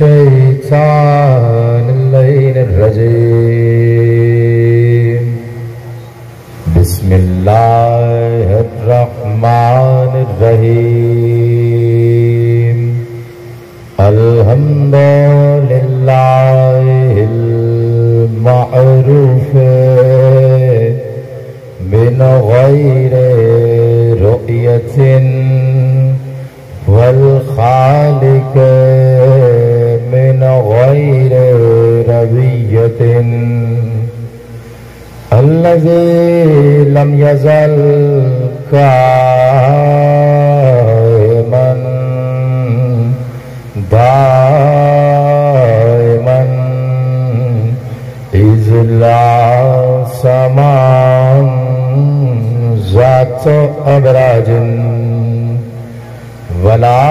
मिनश्शैतानिर्रजीम। बिस्मिल्लाहिर्रहमानिर्रहीम। अल्हम्दुलिल्लाहिल मअरूफ मिन गैरि रु'यतिन वल खालिक मिन गैरि रवियतिन। अल्लज़ी लम यज़ल काइमन दाइमन इज़ला समान ज़ातो अबराजिन वला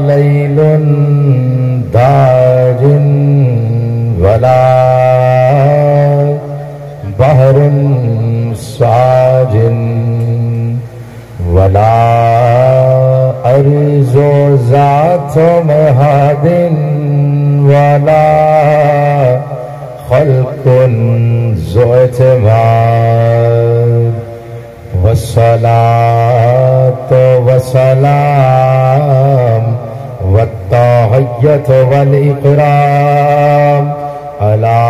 लैलुन दाजिन वला बहरुन साजिन वला अर्ज़ो ज़ातो महदिन वला खल्कुन ज़ुएतमाद। वस्सलातु वस्सलाम वत्तहिय्यतु वल इकराम अला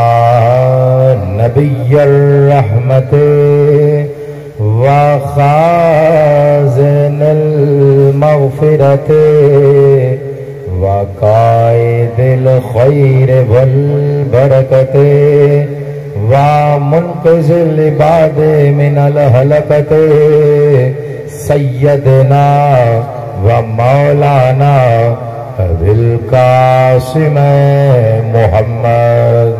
नबिय्यर रहमते व खाज़िनिल मग़फ़िरते व काइदिल खैर वल बरकते व मुनक़िज़िल इबादे मिनल हलकते सय्यदना व मौलाना अबिल कासिम मुहम्मद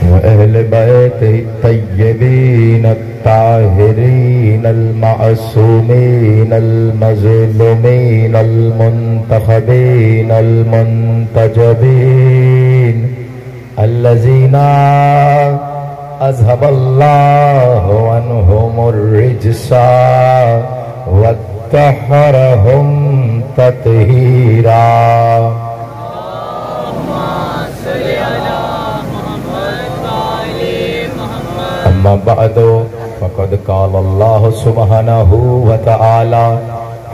व अहले बैतिही तय्यबीन ताहिरीन अल-मासूमीन अल-मज़लूमीन अल-मुंतखबीन अल-मुंतजबीन अल्लज़ीना अज़हबल्लाहु अन्हुमुर रिज्सा वत्तहरहुम तत्हीरा। अम्मा बअदु फ़क़द क़ालल्लाहु सुब्हानहु व तआला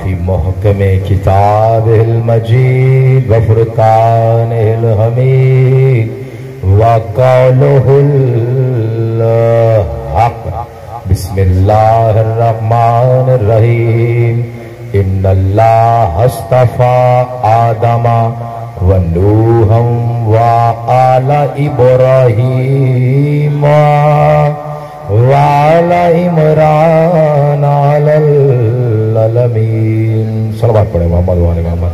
फ़ी मुहकमे किताबिहिल मजीद व फ़ुरक़ानिहिल हमीद व क़ौलुहुल हक़। बिस्मिल्लाहिर रहमानिर रहीम। इन्नल्लाह अस्तफ़ा आदमा व नूहम व आला इब्राहीम व आला इमरान अलल आलमीन। सलवात पढ़े मोहम्मद व आले मोहम्मद।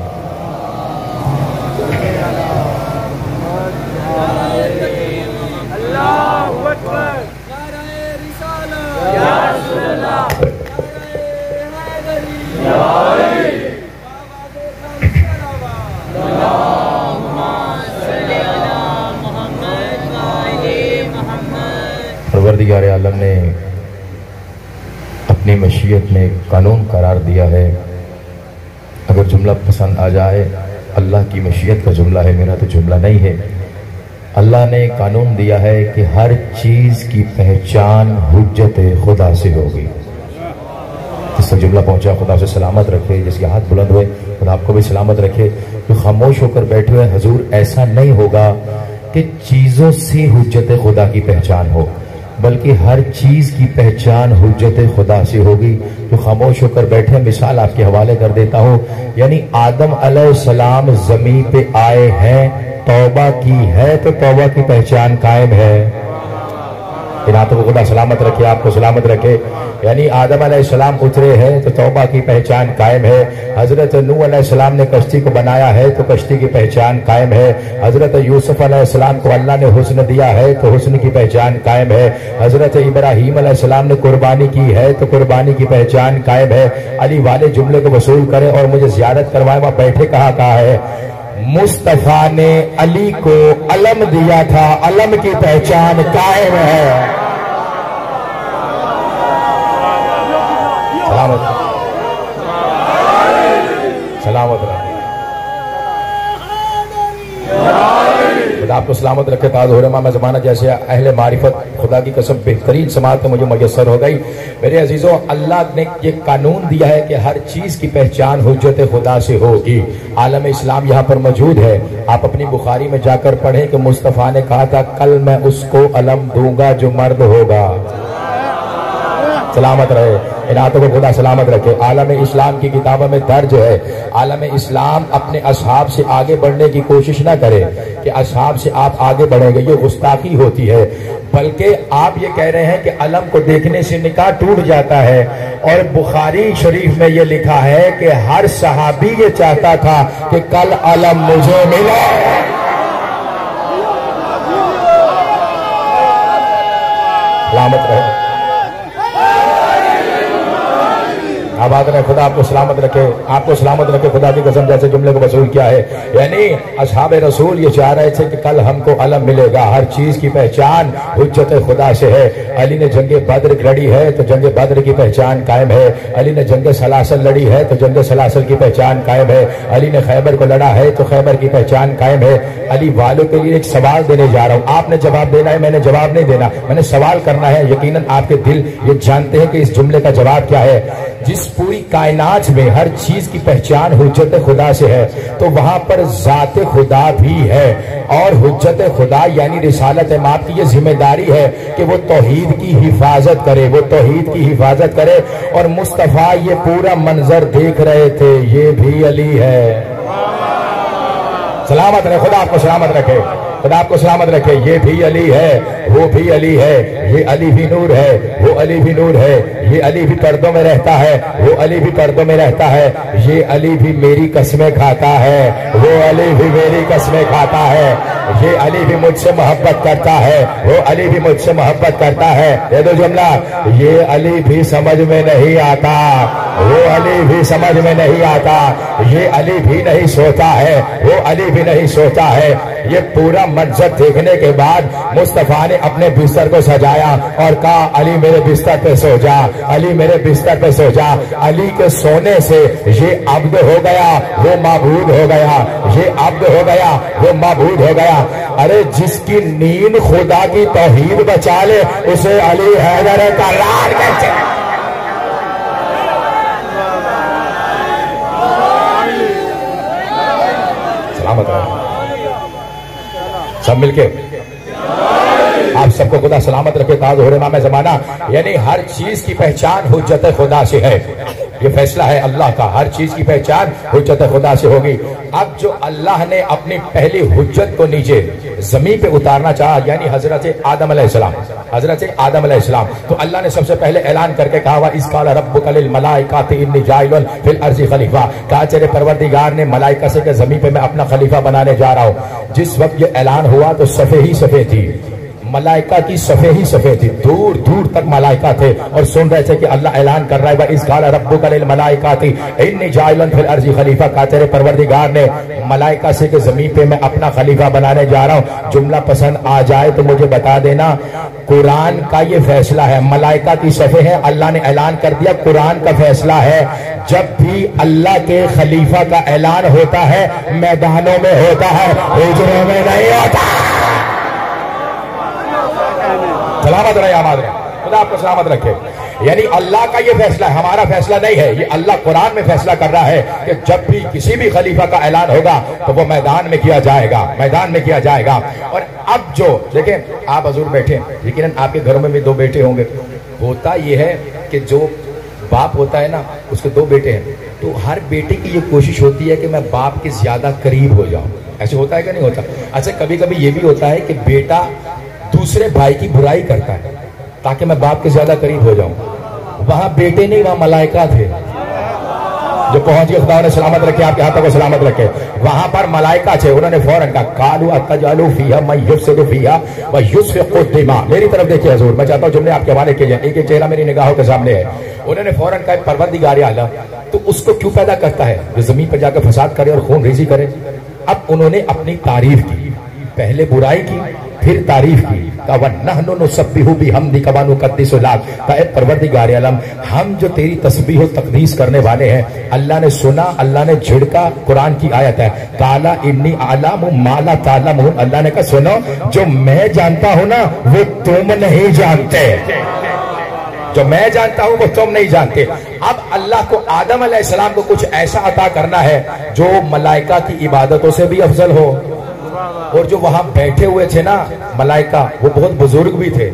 परवरदिगार आलम ने अपनी मशीयत में कानून करार दिया है। अगर जुमला पसंद आ जाए, अल्लाह की मशीयत का जुमला है, मेरा तो जुमला नहीं है। अल्लाह ने कानून दिया है कि हर चीज की पहचान हुज्जत खुदा से होगी। जिस तक जुमला पहुंचा खुदा से सलामत रखे, जिसके हाथ बुलंद हुए खुदा आपको भी सलामत रखे। जो खामोश होकर बैठे हुए हजूर, ऐसा नहीं होगा कि चीजों से हुज्जत खुदा की पहचान हो, बल्कि हर चीज की पहचान हुज्जत खुदा से होगी। जो खामोश होकर बैठे, मिसाल आपके हवाले कर देता हूँ। यानी आदम अलैहिस्सलाम जमीन पे आए हैं, तौबा की है तो तौबा की पहचान कायम है। इन हाथों को खुदा सलामत रखे, आपको सलामत रखे। यानी आदम अलैहिस्सलाम उतरे हैं तो तौबा की पहचान कायम है। हजरत नूह अलैहिस्सलाम ने कश्ती को बनाया है तो कश्ती की पहचान कायम है। हजरत यूसुफ अलैहिस्सलाम को अल्लाह ने हुस्न दिया है तो हुस्न की पहचान कायम है। हजरत इब्राहीम अलैहिस्सलाम ने कुर्बानी की है तो कुर्बानी की पहचान कायम है। अली वाले जुमले को वसूल करें और मुझे ज़ियारत करवाए। वहां बैठे कहा है, मुस्तफा ने अली को अलम दिया था, अलम की पहचान कायम है। सलामत सलामत रहे। खुदा आपको सलामत रखे। ताज हो रहा मैं ज़माना जैसे अहले मारिफत खुदा की कसम बेहतरीन समात मुझे मुयस्सर हो गई। मेरे अजीज़ों, अल्लाह ने ये कानून दिया है कि हर चीज़ की पहचान हुज्जत खुदा से होगी। आलम इस्लाम यहाँ पर मौजूद है। आप अपनी बुखारी में जाकर पढ़ें कि मुस्तफ़ा ने कहा था कल मैं उसको अलम दूंगा जो मर्द होगा। सलामत रहे, इन हाथों को खुदा सलामत रखे। आलम इस्लाम की किताबों में दर्ज है, आलम इस्लाम अपने असहाब से आगे बढ़ने की कोशिश ना करे कि असहाब से आप आगे बढ़ेंगे, ये गुस्ताखी होती है। बल्कि आप ये कह रहे हैं कि अलम को देखने से निकाह टूट जाता है। और बुखारी शरीफ में ये लिखा है कि हर सहाबी ये चाहता था कि कल अलम मुझे मिले। सलामत रहे, आबाद रहे। खुदा आपको सलामत रखे, आपको सलामत रखे। खुदा की कसम जैसे जुमले को वसूल किया है, यानी असहाब रसूल ये चाह रहे थे कि कल हमको अलम मिलेगा। हर चीज की पहचान हुज्जत खुदा से है। अली ने जंगे बद्र लड़ी है तो जंगे बद्र की पहचान कायम है। अली ने जंगे सलासल लड़ी है तो जंगे सलासल की पहचान कायम है। अली ने खैबर को लड़ा है तो खैबर की पहचान कायम है। अली वालों के लिए एक सवाल देने जा रहा हूँ, आपने जवाब देना है, मैंने जवाब नहीं देना, मैंने सवाल करना है। यकीनन आपके दिल ये जानते हैं कि इस जुमले का जवाब क्या है। जिस पूरी कायनात में हर चीज की पहचान हुज्जत खुदा से है तो वहां पर जात खुदा भी है। और हुज्जत खुदा यानी रिसालत इमाम की ये जिम्मेदारी है कि वो तौहीद की हिफाजत करे, वो तौहीद की हिफाजत करे। और मुस्तफा ये पूरा मंजर देख रहे थे, ये भी अली है। सलामत रहे, खुदा आपको सलामत रखे, खुदा आपको सलामत रखे। ये भी अली है, वो भी अली है, ये अली भी नूर है, वो अली भी नूर है, ये अली भी पर्दों में रहता है, वो अली भी पर्दों में रहता है, ये अली भी मेरी कसमें खाता है, वो अली भी मेरी कसमें खाता है, ये अली भी मुझसे मोहब्बत करता है, वो अली भी मुझसे मोहब्बत करता है। ये दो जुमला, ये अली भी समझ में नहीं आता, वो अली भी समझ में नहीं आता, ये अली भी नहीं सोता है, वो अली भी नहीं सोता है। ये पूरा मंजर देखने के बाद मुस्तफा ने अपने बिस्तर को सजाया और कहा अली मेरे बिस्तर पे सो जा, अली मेरे बिस्तर पे सो जा। अली के सोने से ये अब्द हो गया, वो माबूद हो गया, ये अब्द हो गया, वो माबूद हो गया। अरे जिसकी नींद खुदा की तौहीद बचा ले उसे अली हैदर करार कहते हैं। सलामत रहे सब मिलके, आप सबको खुदा सलामत रखे। ताज हो रहा मैं जमाना, यानी हर चीज की पहचान हुज्जत खुदा से है। ये फैसला है अल्लाह का, हर चीज की पहचान हुज्जत खुदा से होगी। अब जो अल्लाह ने अपनी पहली हुज्जत को नीचे जमीन पे उतारना चाहा, यानी हजरत आदम अलैहिस्सलाम, हजरत आदम अलैहिस्सलाम, तो अल्लाह ने सबसे पहले ऐलान करके कहा वा इस काल रब्बुका लिल मलाइकाति इन्नी जाइलुन फिल अर्ज़ि खलीफा, कहा तेरे परवरदिगार ने मलाइका से कि जमीन पे मैं अपना खलीफा बनाने जा रहा हूँ। जिस वक्त ये ऐलान हुआ तो सफ़े ही सफ़े थी, मलाइका की सफ़े ही सफ़े थी, दूर दूर तक मलाइका थे और सुन रहे थे कि अल्लाह ऐलान कर रहा है इस काल रब्बुका लिल मलाइकाति इन्नी जाइलुन फिल अर्ज़ि खलीफा, कहा तेरे परवरदिगार ने मलाइका से कि जमीन पे मैं अपना खलीफा बनाने जा रहा हूँ। जुमला पसंद आ जाए तो मुझे बता देना, कुरान का ये फैसला है, मलाइका की सफ़े है, अल्लाह ने ऐलान कर दिया, कुरान का फैसला है। जब भी अल्लाह के खलीफा का ऐलान होता है मैदानों में होता है, हुजरों में नहीं होता। सलामत रहे, आबाद रहे, खुदा आपको सलामत रखे। यानी अल्लाह का ये फैसला है, हमारा फैसला नहीं है। ये अल्लाह कुरान में फैसला कर रहा है कि जब भी किसी भी खलीफा का ऐलान होगा तो वो मैदान में किया जाएगा, मैदान में किया जाएगा। और अब जो देखें, आप हजूर बैठे, लेकिन आपके घरों में भी दो बेटे होंगे। होता ये है कि जो बाप होता है ना, उसके दो बेटे हैं, तो हर बेटे की ये कोशिश होती है कि मैं बाप के ज्यादा करीब हो जाऊं। ऐसे होता है कि नहीं होता? अच्छा, कभी कभी ये भी होता है कि बेटा दूसरे भाई की बुराई करता है ताकि मैं बाप के ज्यादा करीब हो जाऊं। वहां बेटे नहीं, वहां मलाइका थे जो पहुंच गए। खुदा ने सलामत रखे, आपके हाथों को सलामत रखे। वहां पर मलाइका थे, उन्होंने फौरन कहा कालू अतजालू फीहा मैं युफ्सिदु फीहा व युस्फिकु दिमा। मेरी तरफ देखिए हजूर, मैं चाहता हूं जुमले आपके हवाले किए जाए, एक एक चेहरा मेरी निगाहों के सामने है। उन्होंने फौरन कहा परवरदिगार आलम, तो उसको क्यों पैदा करता है जो जमीन पर जाकर फसाद करे और खून रेजी करे। अब उन्होंने अपनी तारीफ की, पहले बुराई की फिर तारीफ की, कहा वन्नहनु नुसब्बिहु बिहम्दिका व नुक़द्दिसु लक, कहा ए परवरदिगार आलम, हम जो तेरी तस्बीह और तक़दीस करने वाले हैं। अल्लाह ने सुना, अल्लाह ने झिड़का, कुरान की आयत है, काला इन्नी आलमु मा ला तालमून, अल्लाह ने कहा सुनो, जो मैं जानता हूं ना वो तुम नहीं जानते, जो मैं जानता हूं वो तुम नहीं जानते। अब अल्लाह को आदम अलैहिस्सलाम को कुछ ऐसा अता करना है जो मलाइका की इबादतों से भी अफजल हो, और जो वहां बैठे हुए थे ना मलाइका, वो बहुत बुजुर्ग भी थे।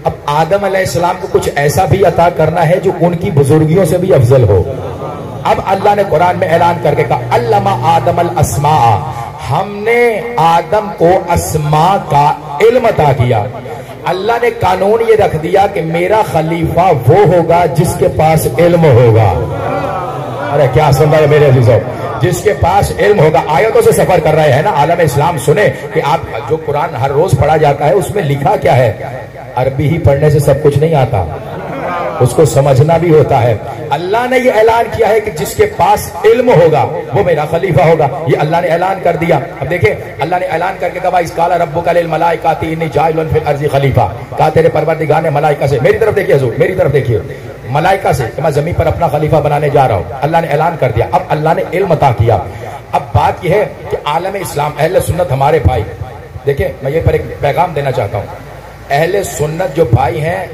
अब आदम अलैहिस्सलाम को कुछ ऐसा भी अता करना है जो उनकी बुजुर्गियों से भी अफजल हो। अब अल्लाह ने कुरान में ऐलान करके कहा अल्लमा आदम अल अस्मा, हमने आदम को अस्मा का इल्म अता किया। अल्लाह ने कानून ये रख दिया कि मेरा खलीफा वो होगा जिसके पास इल्म होगा। अरे क्या सुन रहे हैं मेरे अजीजों, जिसके पास इल्म होगा। आयतों से सफर कर रहे हैं ना, आलम इस्लाम सुने कि आप जो कुरान हर रोज पढ़ा जाता है उसमें लिखा क्या है। अरबी ही पढ़ने से सब कुछ नहीं आता, उसको समझना भी होता है। अल्लाह ने ये ऐलान किया है कि जिसके पास इल्म होगा वो मेरा खलीफा होगा, ये अल्लाह ने ऐलान कर दिया। अब देखिए अल्लाह ने ऐलान करके कहा इस काला रब्बुका लिल मलाइकाति इन्नी जाइलुन फिल अर्ज़ि खलीफा, कहा तेरे परवरदिगार ने मलाइका से, मेरी तरफ देखिए हुजूर, मेरी तरफ देखिए, मलाइका से कि मैं जमीन पर अपना खलीफा बनाने जा रहा हूं। अल्लाह ने ऐलान कर दिया। अब अल्लाह ने इल्म अता किया। अब बात यह है कि आलम इस्लाम अहले सुन्नत हमारे भाई, देखिए मैं ये पर एक पैगाम देना चाहता हूं, अहले सुन्नत जो भाई हैं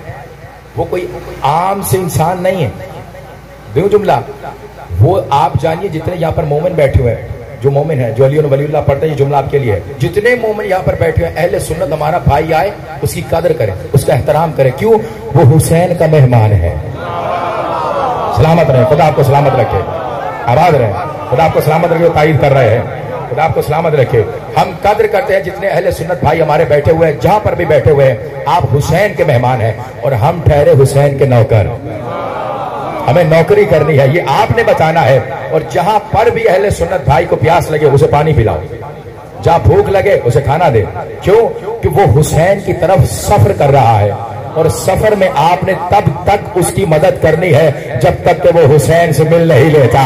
वो कोई आम से इंसान नहीं है। दो जुमला, वो आप जानिए जितने यहाँ पर मोमिन बैठे हुए हैं, जो मोमिन है, जो अली वलीउल्लाह पढ़ते हैं, ये जुमला आपके लिए है, जितने मोमिन यहाँ पर बैठे हुए हैं, अहले सुन्नत हमारा भाई आए उसकी कदर करें, उसका एहतराम करें। क्यों? वो हुसैन का मेहमान है। सलामत रहे, खुदा आपको सलामत रखे, आबाद रहे, खुदा आपको सलामत रखे, तायद कर रहे हैं, खुदा आपको सलामत रखे। हम कदर करते हैं जितने अहले सुन्नत भाई हमारे बैठे हुए हैं, जहां पर भी बैठे हुए हैं, आप हुसैन के मेहमान हैं और हम ठहरे हुसैन के नौकर। हमें नौकरी करनी है, ये आपने बताना है। और जहां पर भी अहले सुन्नत भाई को प्यास लगे उसे पानी पिलाओ, जहां भूख लगे उसे खाना दे। क्यों? कि वो हुसैन की तरफ सफर कर रहा है और सफर में आपने तब तक उसकी मदद करनी है जब तक कि वो हुसैन से मिल नहीं लेता।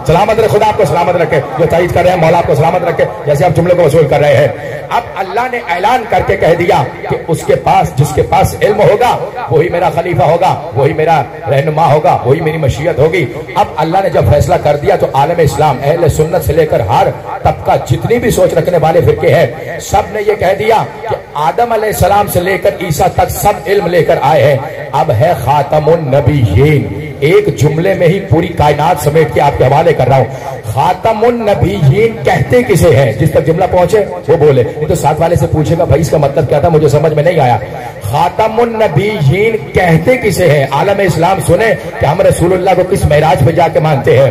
सलामत रहे, खुदा आपको सलामत रखे, जो तायद कर रहे हैं मौला आपको सलामत रखे, जैसे आप जुमले को वसूल कर रहे हैं। अब अल्लाह ने ऐलान करके कह दिया कि उसके पास, जिसके पास इल्म होगा वही मेरा खलीफा होगा, वही मेरा रहनुमा होगा, वही मेरी मशीयत होगी। अब अल्लाह ने जब फैसला कर दिया तो आलम इस्लाम अहले सुन्नत से लेकर हर तबका, जितनी भी सोच रखने वाले फिरके हैं, सब ने ये कह दिया कि आदम अलैहिस्सलाम से लेकर ईसा तक सब इल्म लेकर आए हैं। अब है खातमुन नबीयीन, एक जुमले में ही पूरी कायनात समेट के आपके हवाले कर रहा हूं। खातमुन नबीयीन कहते किसे हैं? जिस तक जुमला पहुंचे वो बोले, नहीं तो साथ वाले से पूछेगा भाई इसका मतलब क्या था, मुझे समझ में नहीं आया। खातमुन नबीयीन कहते किसे हैं? आलम इस्लाम सुने कि हम रसूलुल्लाह को किस मेराज पे जाके मानते हैं।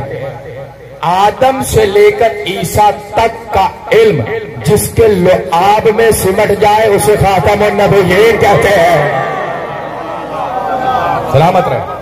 आदम से लेकर ईसा तक का इल्म जिसके लुआब में सिमट जाए उसे खातमुन नबीयीन कहते हैं। सलामत रहे,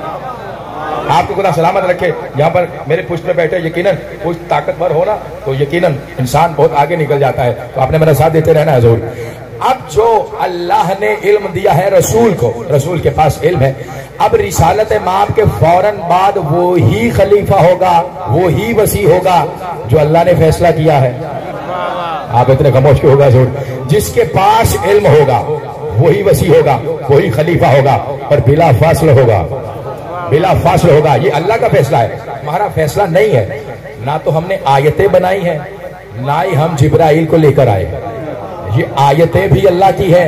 आपको खुदा सलामत रखे। यहाँ पर मेरे पुष्ट में बैठे यकीनन कुछ ताकतवर हो ना तो यकीनन इंसान बहुत आगे निकल जाता है, तो आपने मेरा साथ देते रहना है जरूर। अब जो अल्लाह ने इल्म दिया है रसूल को, रसूल के पास इल्म है, अब रिसालत माप के फौरन बाद वो ही खलीफा होगा, वो ही वसी होगा जो अल्लाह ने फैसला किया है। आप इतने खामोश क्यों होगा जरूर? जिसके पास इल्म होगा वही वसी होगा, वही खलीफा होगा और बिला फासला होगा, बिला फासला होगा। ये अल्लाह का फैसला है, हमारा फैसला नहीं है। ना तो हमने आयतें बनाई हैं, ना ही हम जिब्राइल को लेकर आए। ये आयतें भी अल्लाह की है,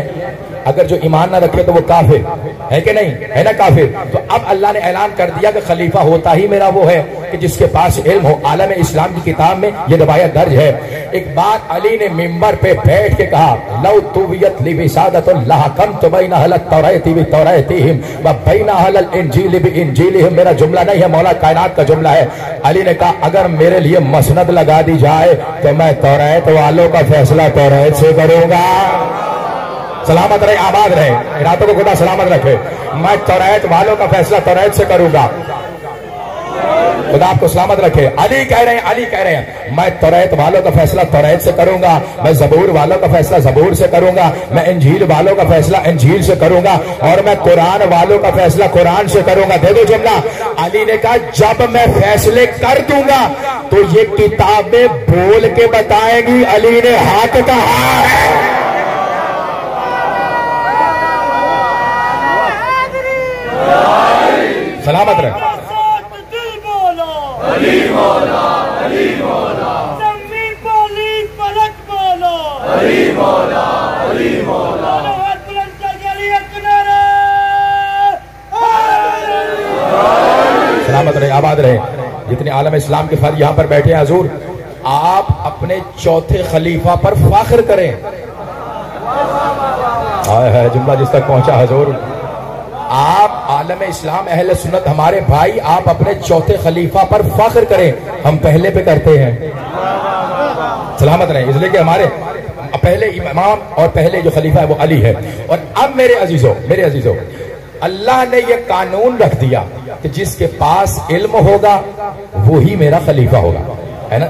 अगर जो ईमान ना रखे तो वो काफिर है कि नहीं है ना, काफिर। तो अब अल्लाह ने ऐलान कर दिया कि खलीफा होता ही मेरा वो है कि जिसके पास इल्म हो। आलम इस्लाम की किताब में ये रवायत दर्ज है। एक बात अली ने मिंबर पे बैठ के कहा, लौ तुवियत लि बिसादतुल्लाह कम तो बैना हल तौराती बि तौरातीहिम व बैना हल इंजील बि इंजीलिहिम। मेरा जुमला नहीं है, मौला कायनात का जुमला है। अली ने कहा अगर मेरे लिए मसनद लगा दी जाए तो मैं तौरात वालों का फैसला तौरात से करूंगा। सलामत रहे, आबाद रहे, रातों को खुदा सलामत रखे। मैं तौरात वालों का फैसला तौरात से करूंगा, खुदा आपको सलामत रखे। अली कह रहे हैं, अली कह रहे हैं मैं तौरात वालों का फैसला तौरात से करूंगा, मैं जबूर वालों का फैसला जबूर से करूंगा, मैं इंजील वालों का फैसला इंजील से करूंगा और मैं कुरान वालों का फैसला कुरान से करूंगा। दे दो जुमला। अली ने कहा जब मैं फैसले कर दूंगा तो ये किताबें बोल के बताएंगी अली ने हाथ कहा है। सलामत रहे। सलामत रहे, आबाद रहे। जितने आलम इस्लाम के फर्द यहाँ पर बैठे हैं हुजूर, आप अपने चौथे खलीफा पर फाख्र करें। है जुमला जिस तक पहुंचा हुजूर, आप आलम इस्लाम अहले सुन्नत हमारे भाई, आप अपने चौथे खलीफा पर फाख्र करें। हम पहले पे करते हैं। सलामत रहे, इसलिए कि हमारे पहले इमाम और पहले जो खलीफा है वो अली है। और अब मेरे अजीजों, अल्लाह ने ये कानून रख दिया कि जिसके पास इल्म होगा वो ही मेरा खलीफा होगा, है ना।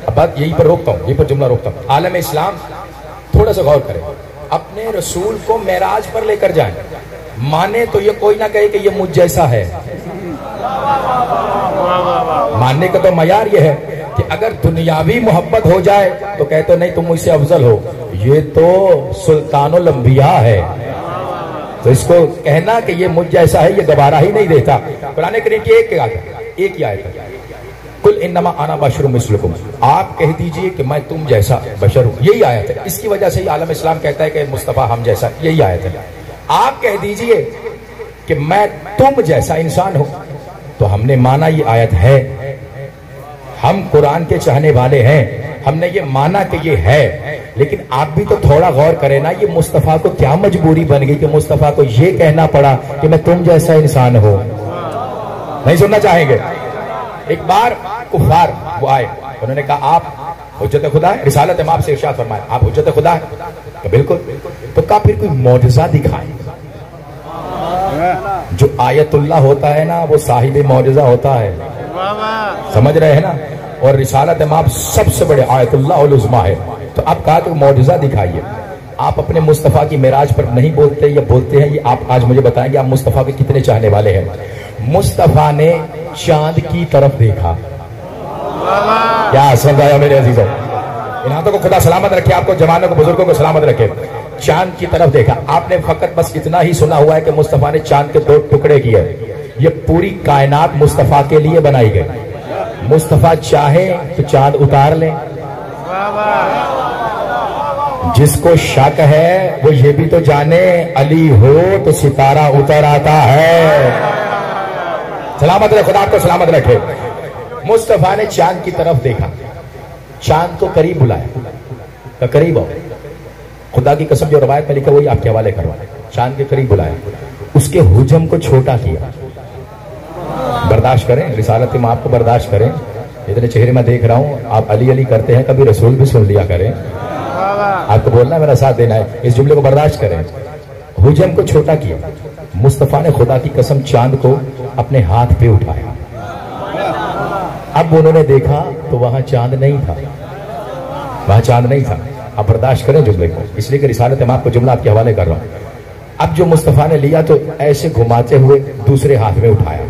अब बात यहीं पर रोकता हूँ, यहीं पर जुमला रोकता हूँ। आलम इस्लाम थोड़ा सा गौर करें, अपने रसूल को मेराज पर लेकर जाएं, माने तो ये कोई ना कहे कि ये मुझ जैसा है। मानने का तो मयार ये है कि अगर दुनियावी मोहब्बत हो जाए तो कहते नहीं तुम मुझसे अफजल हो, ये तो सुल्तानुल अंबिया है, तो इसको कहना कि ये मुझ जैसा है ये गवारा ही नहीं देता। कुरान करीम की एक ही आयत है, कुल इन्नमा आना बशरुम मिस्लुकुम, आप कह दीजिए कि मैं तुम जैसा बशर हूं। यही आयत है, इसकी वजह से ही आलम इस्लाम कहता है कि मुस्तफा हम जैसा, यही आयत है। आप कह दीजिए कि मैं तुम जैसा इंसान हूं, तो हमने माना ये आयत है, हम कुरान के चाहने वाले हैं, हमने ये माना कि ये है। लेकिन आप भी तो थोड़ा गौर करें ना, ये मुस्तफा को क्या मजबूरी बन गई कि मुस्तफा को ये कहना पड़ा कि मैं तुम जैसा इंसान हूं। नहीं सुनना चाहेंगे? एक बार कुफार वो आए, उन्होंने कहा आप हुज्जत खुदा है, रिसालत इमाम से इरशाद फरमाया आप हुज्जत खुदा है, तो बिल्कुल। तो कहा फिर कोई मौजज़ा दिखाए। जो आयतुल्लाह होता है ना वो साहिब मौजज़ा होता है, समझ रहे हैं ना। और रिसालत इमाम सबसे बड़े आयतुल्लाह उल उज़्मा है। तो आप कहा तो मौजज़ा दिखाइए। आप अपने मुस्तफ़ा की मेराज पर नहीं बोलते या बोलते हैं, ये आप आज मुझे बताएंगे आप मुस्तफ़ा के कितने चाहने वाले हैं। मुस्तफ़ा ने चांद की तरफ देखा, क्या समझाया मेरे अजीजों। इन हाथों को खुदा सलामत रखे, आपको जवानों को बुजुर्गों को सलामत रखे। चांद की तरफ देखा, आपने फकत बस इतना ही सुना हुआ है कि मुस्तफ़ा ने चांद के 2 टुकड़े किए। ये पूरी कायनात मुस्तफ़ा के लिए बनाई गई। मुस्तफ़ा चाहे तो चांद उतार ले। जिसको शक है वो ये भी तो जाने अली हो तो सितारा उतर आता है। सलामत रहे, खुदा आपको सलामत रखे। मुस्तफ़ा ने चांद की तरफ देखा, चांद को करीब बुलाया, तो करीब आओ। खुदा की कसम जो रवायत में लिखा वही आपके हवाले करवा। चांद के करीब बुलाया, उसके हुजम को छोटा किया। बर्दाश्त करें, रिसालत में आपको बर्दाश्त करें। इतने चेहरे में देख रहा हूं, आप अली अली करते हैं, कभी रसूल भी सुन लिया करें। आपको बोलना है, मेरा साथ देना है, इस जुमले को बर्दाश्त करें। हुजम को छोटा किया। मुस्तफ़ा ने खुदा की कसम चांद को अपने हाथ पे उठाया। अब उन्होंने देखा तो वहां चांद नहीं था, वहां चांद नहीं था। आप बर्दाश्त करें जुमले को, इसलिए कि रिसालत में आपको जुमला आपके हवाले कर रहा हूं। अब जो मुस्तफ़ा ने लिया तो ऐसे घुमाते हुए दूसरे हाथ में उठाया।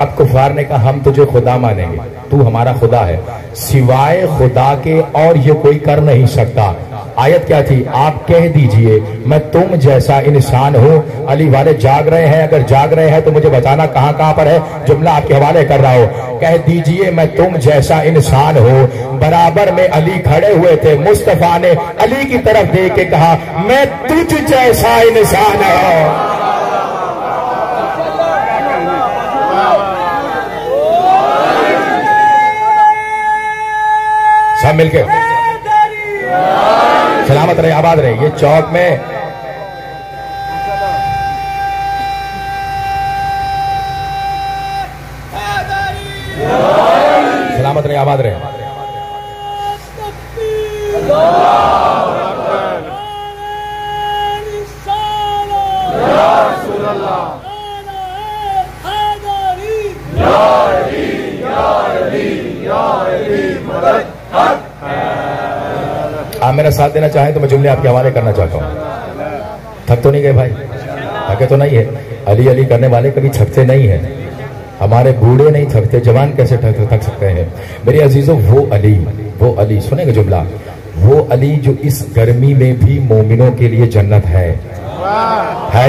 अब कुफार ने कहा हम तुझे खुदा मानेंगे, तू हमारा खुदा है, सिवाय खुदा के और ये कोई कर नहीं सकता। आयत क्या थी? आप कह दीजिए मैं तुम जैसा इंसान हूँ। अली वाले जाग रहे हैं, अगर जाग रहे हैं तो मुझे बताना कहाँ कहाँ पर है। जुमला आपके हवाले कर रहा हो। कह दीजिए मैं तुम जैसा इंसान हूँ। बराबर में अली खड़े हुए थे। मुस्तफा ने अली की तरफ देख के कहा मैं तुझ जैसा इंसान हूँ। सब मिलके सलामत रहे, आबाद रहे। ये चौक में सलामत रहे, आबाद रहे। आप मेरा साथ देना चाहें तो मैं जुमले आपके हवाले करना चाहता हूँ। थक तो नहीं गए भाई? थके तो नहीं है? अली अली करने वाले कभी थकते नहीं है। हमारे बूढ़े नहीं थकते, जवान कैसे थक सकते हैं? मेरे अजीजों, वो अली सुनेंगे जुमला, वो अली जो इस गर्मी में भी मोमिनों के लिए जन्नत है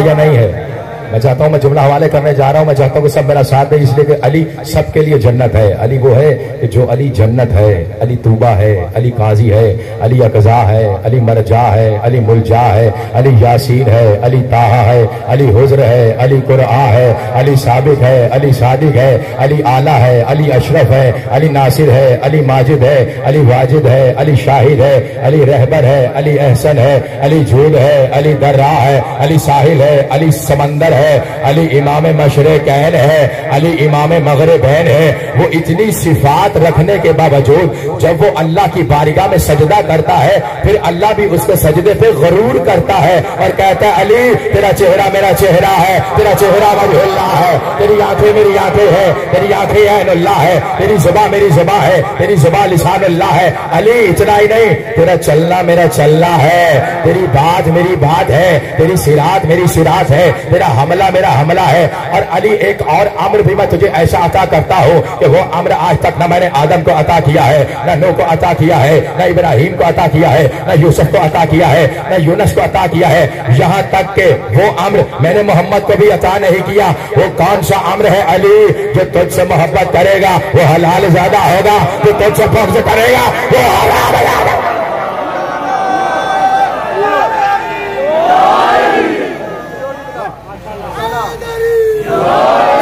या नहीं है? मैं चाहता हूँ, मैं जुमला हवाले करने जा रहा हूँ, मैं चाहता हूँ कि सब मेरा साथ दें, इसलिए कि अली सबके लिए जन्नत है। अली वो है कि जो अली जन्नत है, अली तूबा है, अली काजी है, अली अकजा है, अली मरजा है, अली मुलजा है, अली यासीन है, अली ताहा है, अली हुज्र है, अली कुरआ है, अली साबिक है, अली सादिक है, अली आला है, अली अशरफ है, अली नासिर है, अली माजिद है, अली वाजिद है, अली शाहिद है, अली रहबर है, अली एहसन है, अली जूद है, अली दर्रा है, अली साहिल है, अली समंदर है, अली इमाम मशरिकैन है, अली इमाम मगरिबैन है। वो इतनी सिफात रखने के बावजूद जब वो अल्लाह की बारगाह में सजदा करता है, फिर अल्लाह भी उसके सजदे पे गरूर करता है और कहता है अली तेरा चेहरा मेरा चेहरा है, तेरा चेहरा वजहुल्लाह है, तेरी आंखें मेरी आंखें है, तेरी आंखें ऐनुल्लाह है, तेरी जुबान मेरी जुबान है, तेरी जुबान लिसानुल्लाह है। अली इतना ही नहीं, तेरा चलना मेरा चलना है, तेरी बात मेरी बात है, तेरी सिरात मेरी सिरात है, तेरा हमला मेरा हमला है। और अली एक और अम्र भी मैं तुझे ऐसा अता करता हूँ कि वो अम्र आज तक न मैंने आदम को अता किया है, न नूह को अता किया है, न इब्राहिम को अता किया है, न यूसुफ को अता किया है, न यूनुस को अता किया है। यहाँ तक के वो अम्र मैंने मोहम्मद को भी अता नहीं किया। वो कौन सा अम्र है अली? जो तुझसे मोहब्बत करेगा वो हलाल ज्यादा होगा, जो तुझसे फर्ज करेगा वो हराम ज्यादा।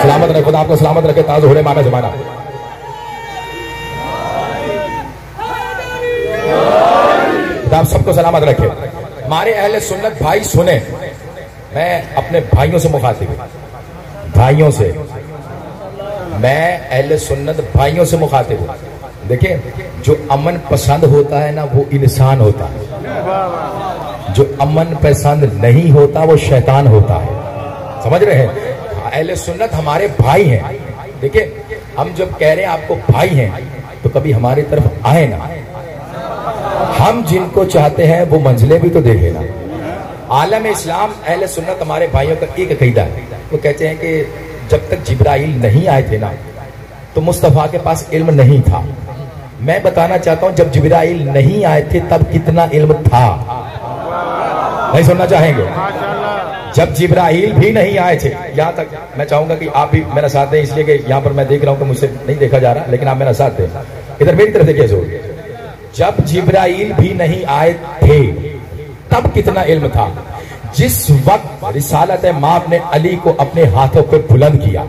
सलामत रहे, खुदा आपको सलामत रखे, ताज़ हो रहे माना जमाना। खुदा आप सबको सलामत रखे। हमारे अहले सुन्नत भाई सुने, मैं अपने भाइयों से मुखातिब, भाइयों से, मैं अहले सुन्नत भाइयों से मुखातिब हूं। देखिए, जो अमन पसंद होता है ना वो इंसान होता है, जो अमन पसंद नहीं होता वो शैतान होता है। समझ रहे हैं? अहले सुन्नत हमारे भाई हैं। देखिए, हम जब कह रहे हैं आपको भाई हैं तो कभी हमारी तरफ आए ना, हम जिनको चाहते हैं वो मंजिलें भी तो देखे ना। आलम इस्लाम अहले सुन्नत हमारे भाइयों का एक अकीदा है। वो कहते हैं कि जब तक जिब्राइल नहीं आए थे ना तो मुस्तफा के पास इल्म नहीं था। मैं बताना चाहता हूं जब जिब्राइल नहीं आए थे तब कितना इल्म था, नहीं सुनना चाहेंगे? जब जिब्राइल भी नहीं आए थे, यहां तक मैं चाहूंगा कि आप भी मेरा साथ दें, इसलिए कि यहां पर मैं देख रहा हूं कि मुझसे नहीं देखा जा रहा, लेकिन आप मेरा साथ दें। इधर मेरी तरफ देखिए जोर। जब जिब्राइल भी नहीं आए थे तब कितना इल्म था। जिस वक्त रिसालत माप ने अली को अपने हाथों पे बुलंद किया,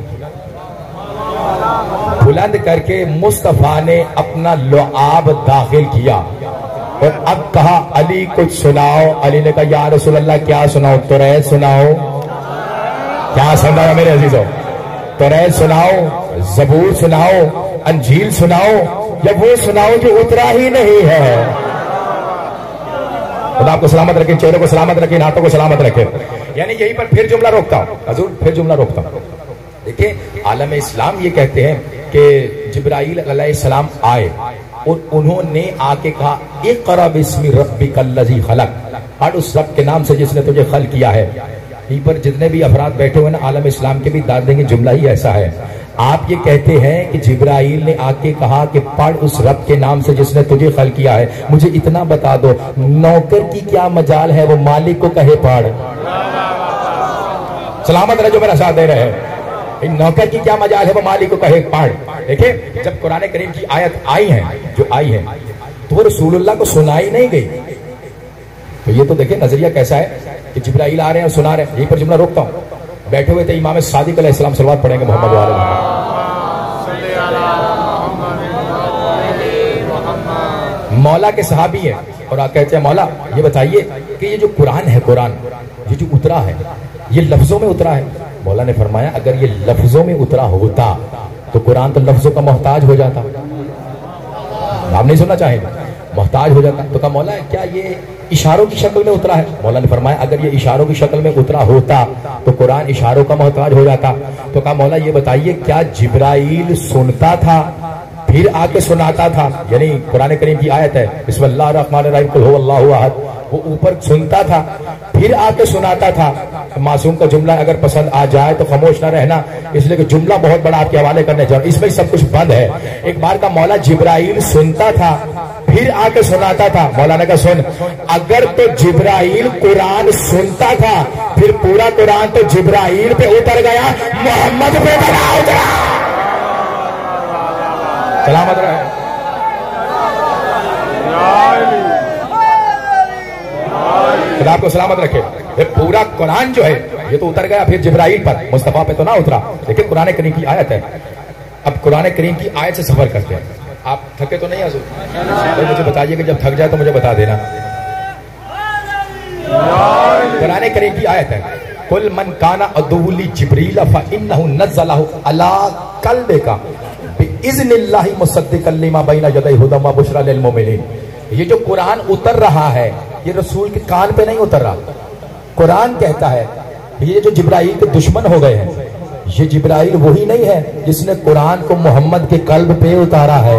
बुलंद करके मुस्तफा ने अपना लुआब दाखिल किया और अब कहा अली कुछ सुनाओ। अली ने कहा या रसूल अल्लाह क्या सुनाओ? तौरात सुनाओ। क्या सुनाओ मेरे अजीजों? तौरात सुनाओ, ज़बूर सुनाओ, अंजील सुनाओ, या वो सुनाओ जो उतरा ही नहीं है। खुदा आपको सलामत रखे, चेहरे को सलामत रखे, हाथों को सलामत रखे। यानी यहीं पर फिर जुमला रोकता हूं हजूर, फिर जुमला रोकता हूं। देखिए, आलम इस्लाम ये कहते हैं कि जिब्राइल अलैहिस्सलाम आए और उन्होंने आके कहा इक़रा बिस्मि रब्बिकल्लज़ी खलक, पढ़ उस रब के नाम से जिसने तुझे खल किया है। यहीं पर जितने भी अफराद बैठे हुए ना आलम इस्लाम के भी दाद देंगे, जुमला ही ऐसा है। आप ये कहते हैं कि जिब्राइल ने आके कहा कि पढ़ उस रब के नाम से जिसने तुझे खल किया है। मुझे इतना बता दो, नौकर की क्या मजाल है वो मालिक को कहे पढ़? सलामत रहे जो मेरा साथ दे रहे हैं। नौकर की क्या मजाल है वो मालिक को कहे पढ़? देखिए, जब कुरान करीम की आयत आई है, जो आई है, तो वो रसूलुल्लाह को सुनाई नहीं गई। तो ये तो देखिए नजरिया कैसा है कि जिब्राइल आ रहे हैं और सुना रहे हैं। यहीं पर जुमला रोकता हूं। बैठे हुए थे इमाम सादिक अलैहिस्सलाम, सलवात पढ़ेंगे मोहम्मद वाले मौला के सहाबी है और आप कहते हैं मौला ये बताइए कि ये जो कुरान है, कुरान ये जो उतरा है ये लफ्जों में उतरा है। मौला ने फरमाया अगर ये लफ्जों में उतरा होता तो कुरान तो लफ्जों का मोहताज हो जाता। आप नहीं सुनना चाहेंगे? मोहताज हो जाता। तो कहा मौला क्या ये इशारों की शक्ल में उतरा है? मौला ने फरमाया अगर ये इशारों की शक्ल में उतरा होता तो कुरान इशारों का मोहताज हो जाता। तो कहा मौला ये बताइए क्या जिब्राइल सुनता था फिर आके सुनाता था? यानी कुरान करीम की आयत है बिस्मिल्लाहिर रहमानिर रहीम कुल हुवल्लाहु अहद, वो ऊपर सुनता था फिर आके सुनाता था। मासूम का जुमला अगर पसंद आ जाए तो खामोश ना रहना, इसलिए कि जुमला बहुत बड़ा आपके हवाले करने जा रहा हूं, इसमें सब कुछ बंद है। एक बार का मौला जिब्राइल सुनता था फिर आके सुनाता था। मौलाना का सुन, अगर तो जिब्राइल कुरान सुनता था, फिर पूरा कुरान तो जिब्राइल पे उतर गया, मोहम्मद पे बना उतरा। सलामत रहे। खुदा आपको सलामत रखे। ये पूरा कुरान जो है ये तो उतर गया, फिर जिब्राइल पर, मुस्तफा पे तो ना उतरा। लेकिन कुरान करीम की आयत है। अब कुरान करीम की आयत से सफर करते हैं। आप थके तो नहीं हुजूर? तो मुझे बताइए कि जब थक जाए तो मुझे बता देना। कुरान करीम की आयत है, कुल मन काना अदुली जिब्रील फइन्नहु नज़्ज़लहु अला कल्बिका बिइज़्निल्लाहि मुसद्दिक़न लिमा बैना यदैहि हुदम व बुशरा लिल मुमिनीन। ये जो कुरान उतर रहा है ये रसूल के कान पे नहीं उतर रहा। कुरान कहता है ये जो जिब्राइल के दुश्मन हो गए हैं, ये जिब्राइल वही नहीं है जिसने कुरान को मोहम्मद के कल्ब पे उतारा है।